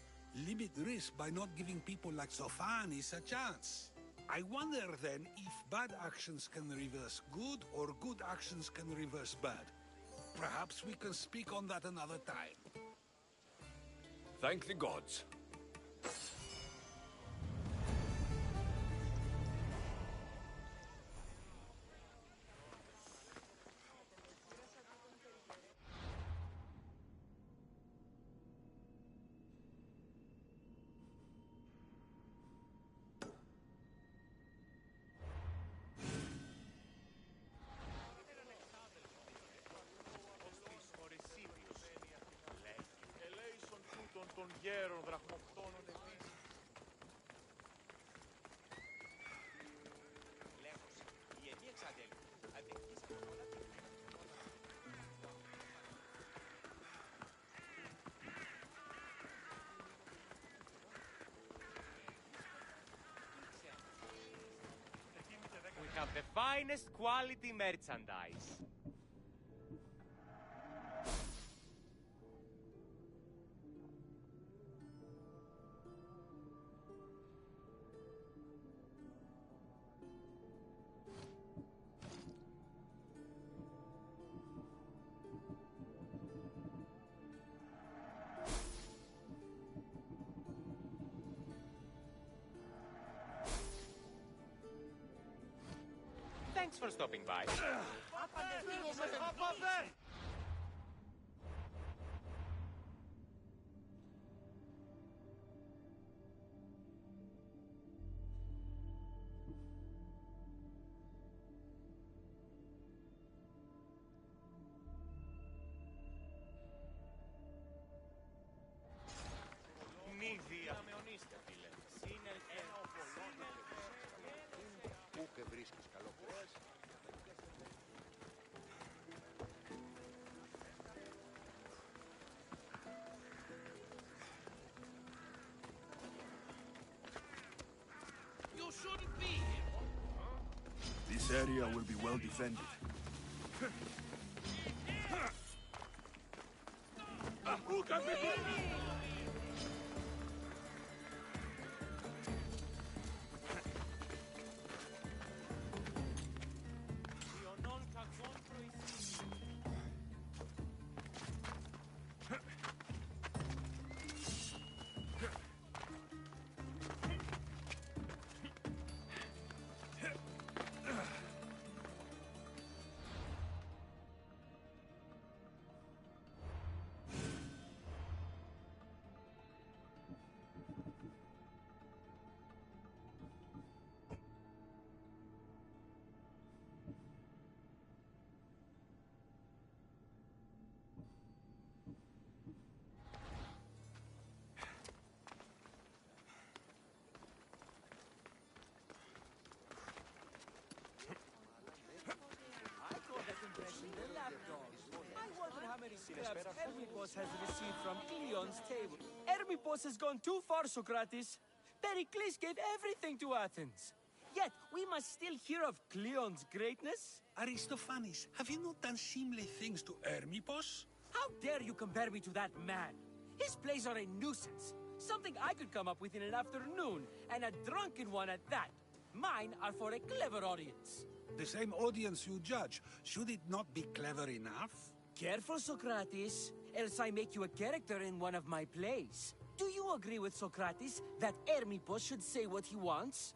limit risk by not giving people like Sophanes a chance. I wonder then if bad actions can reverse good or good actions can reverse bad. Perhaps we can speak on that another time. Thank the gods. Των γέρων δραχμοκτώνων επίσης. have the finest quality merchandise. Thanks for stopping by. Πού και βρίσκεις καλό κρέας. You shouldn't be here. This area will be well defended. Hermipos has received from Cleon's table. Hermipos has gone too far, Socrates. Pericles gave everything to Athens. Yet, we must still hear of Cleon's greatness. Aristophanes, have you not done seemly things to Hermipos? How dare you compare me to that man? His plays are a nuisance. Something I could come up with in an afternoon, and a drunken one at that. Mine are for a clever audience. The same audience you judge. Should it not be clever enough? Careful, Socrates, else I make you a character in one of my plays. Do you agree with Socrates that Hermipos should say what he wants?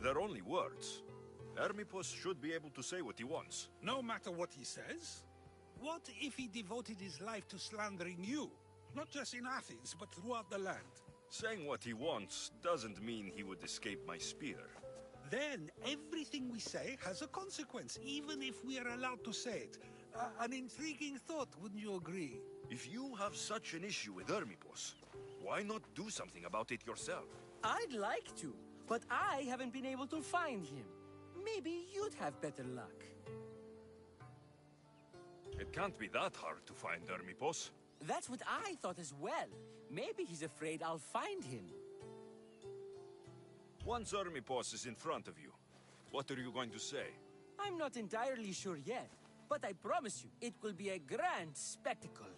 They're only words. Hermipos should be able to say what he wants. No matter what he says? What if he devoted his life to slandering you? Not just in Athens, but throughout the land. Saying what he wants doesn't mean he would escape my spear. Then everything we say has a consequence, even if we are allowed to say it. An intriguing thought, wouldn't you agree? If you have such an issue with Hermipos, why not do something about it yourself? I'd like to, but I haven't been able to find him. Maybe you'd have better luck. It can't be that hard to find Hermipos. That's what I thought as well. Maybe he's afraid I'll find him. Once Hermipos is in front of you, what are you going to say? I'm not entirely sure yet, but I promise you, it will be a grand spectacle.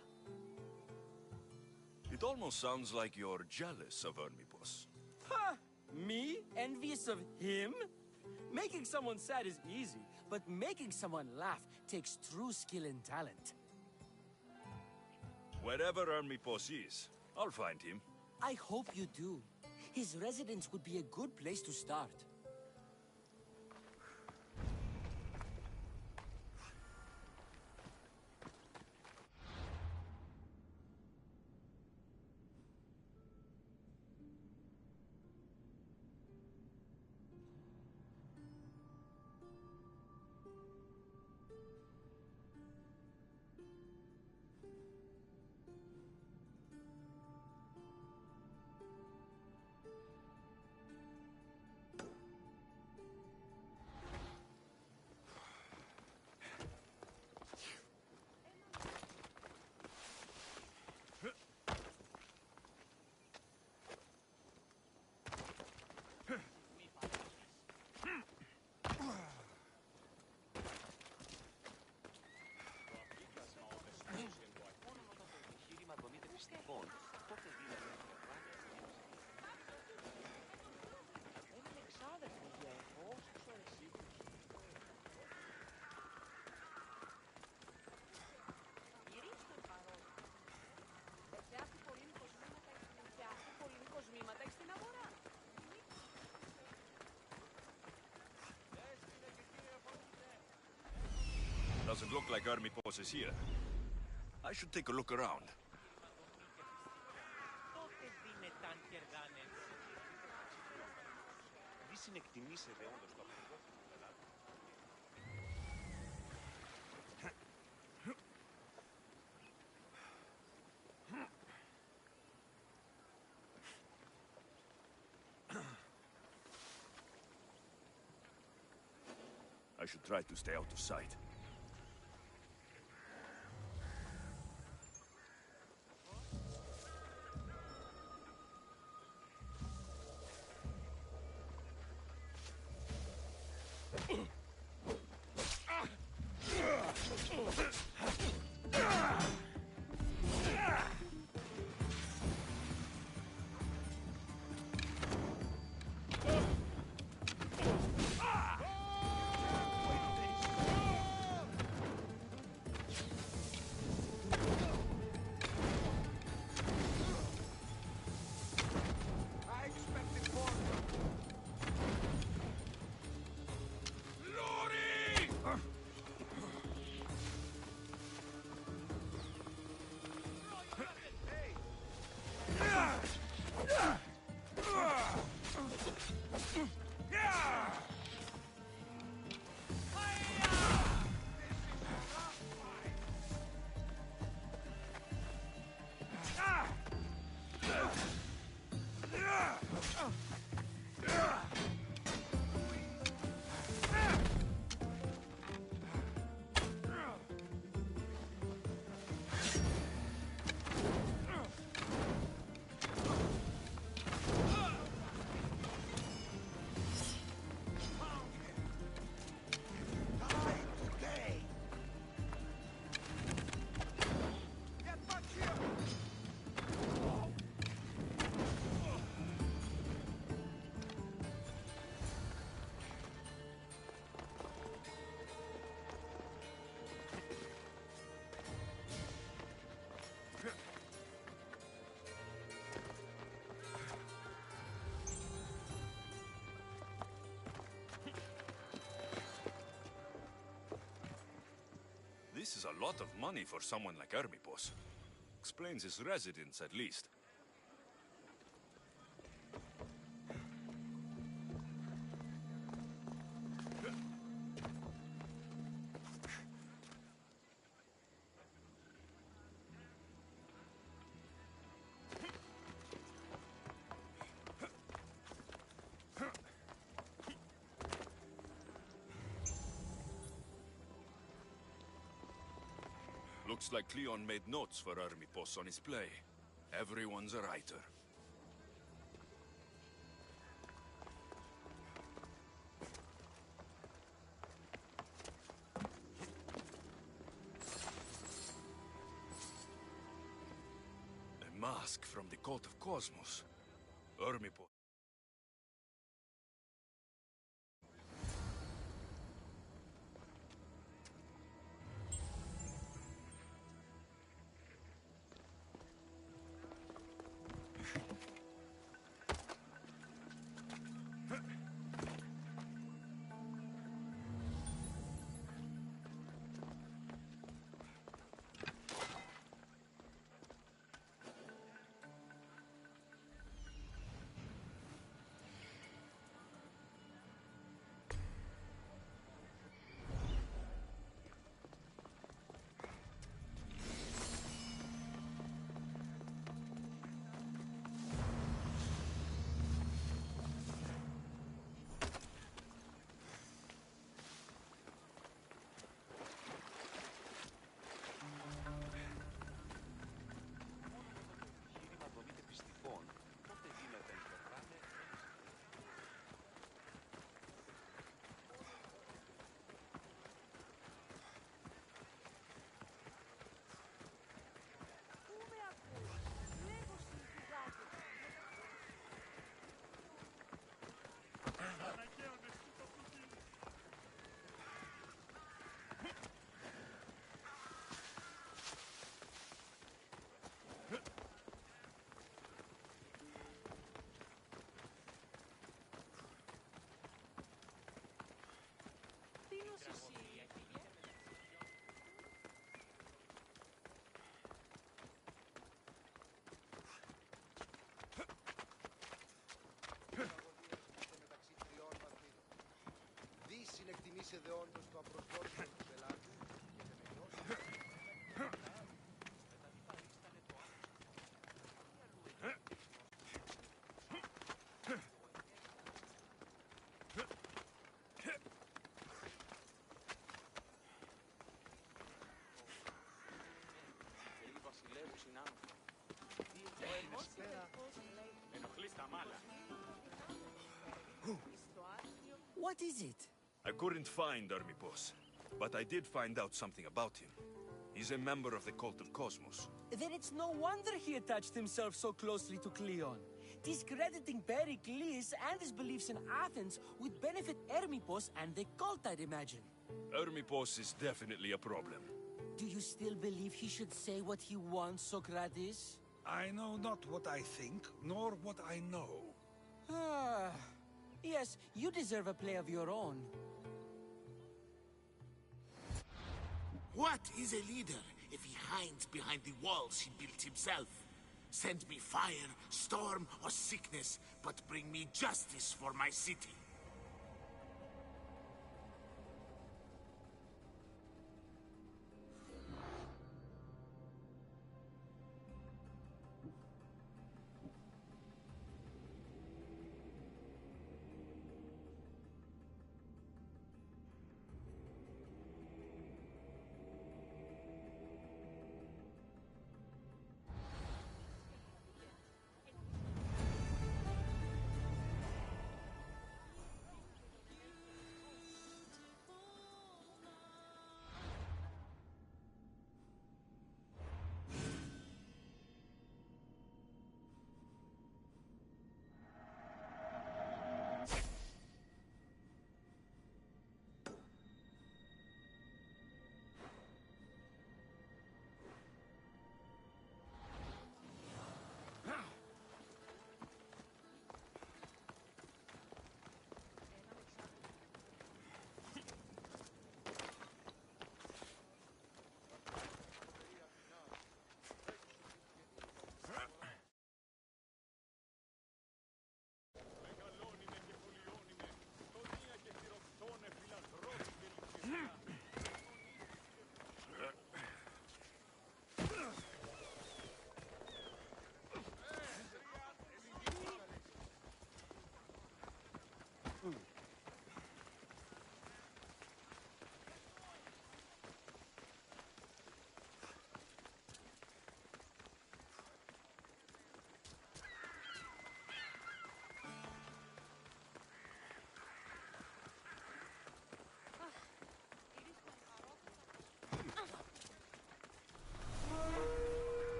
It almost sounds like you're jealous of Hermipos. Ha! Me? Envious of him? Making someone sad is easy, but making someone laugh takes true skill and talent. Wherever Hermipos is, I'll find him. I hope you do. His residence would be a good place to start. Λοιπόν, τότε δηλαδή είναι εξάδελφοι για εγώ, όσο εσύ. Γυρίστε παρόλο. Φτιάχνει πολύ κοσμήματα στην αγορά. Doesn't look like army boss is here. I should take a look around. Τότε δυνετάν κερδάνε. Μη συνεκτιμήσετε όντως το αποδόθημα, παιδάκι. I should try to stay out of sight. This is a lot of money for someone like army boss. Explains his residence, at least. Looks like Cleon made notes for army boss on his play. Everyone's a writer. A mask from the cult of Cosmos. Army boss. What is it? I couldn't find Hermipos, but I did find out something about him. He's a member of the cult of Cosmos. Then it's no wonder he attached himself so closely to Cleon. Discrediting Pericles and his beliefs in Athens would benefit Hermipos and the cult, I'd imagine. Hermipos is definitely a problem. Do you still believe he should say what he wants, Socrates? I know not what I think, nor what I know. Ah, yes, you deserve a play of your own. What is a leader if he hides behind the walls he built himself? Send me fire, storm, or sickness, but bring me justice for my city.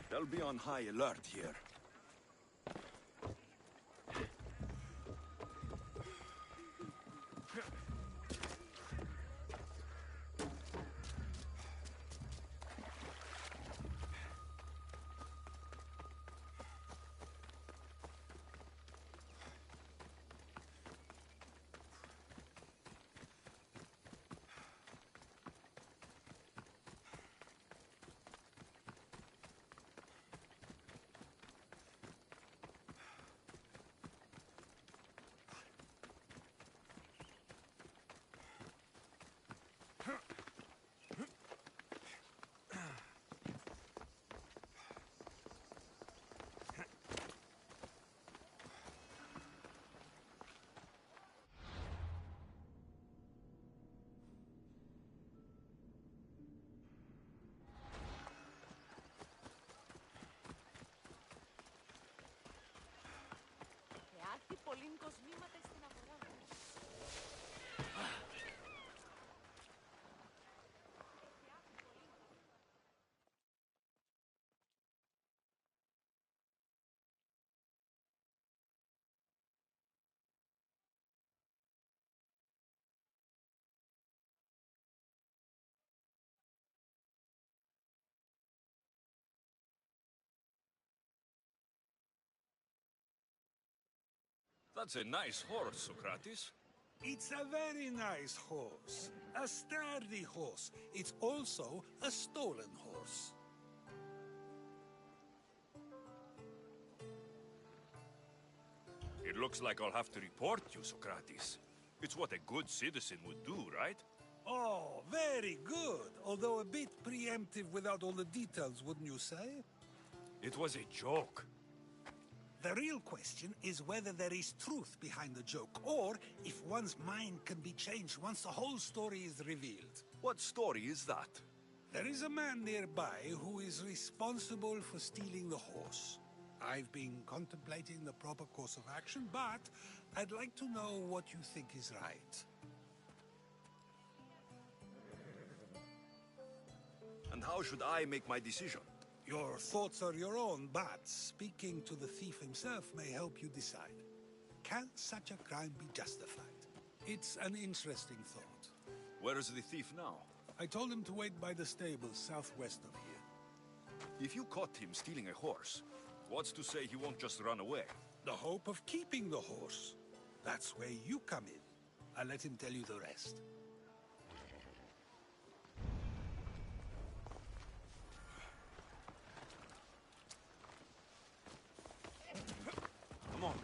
They'll be on high alert here. Άρχι πολλήν κοσμήματα στην αγορά. That's a nice horse, Socrates. It's a very nice horse. A sturdy horse. It's also a stolen horse. It looks like I'll have to report you, Socrates. It's what a good citizen would do, right? Oh, very good. Although a bit preemptive without all the details, wouldn't you say? It was a joke. The real question is whether there is truth behind the joke, or if one's mind can be changed once the whole story is revealed. What story is that? There is a man nearby who is responsible for stealing the horse. I've been contemplating the proper course of action, but I'd like to know what you think is right. And how should I make my decision? Your thoughts are your own, but speaking to the thief himself may help you decide. Can such a crime be justified? It's an interesting thought. Where is the thief now? I told him to wait by the stables southwest of here. If you caught him stealing a horse, what's to say he won't just run away? The hope of keeping the horse. That's where you come in. I'll let him tell you the rest. Come on.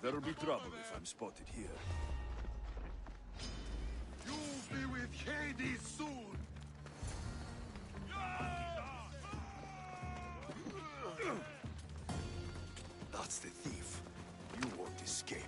There'll be trouble if I'm spotted here. You'll be with Hades soon! That's the thief. You won't escape.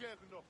Gerno,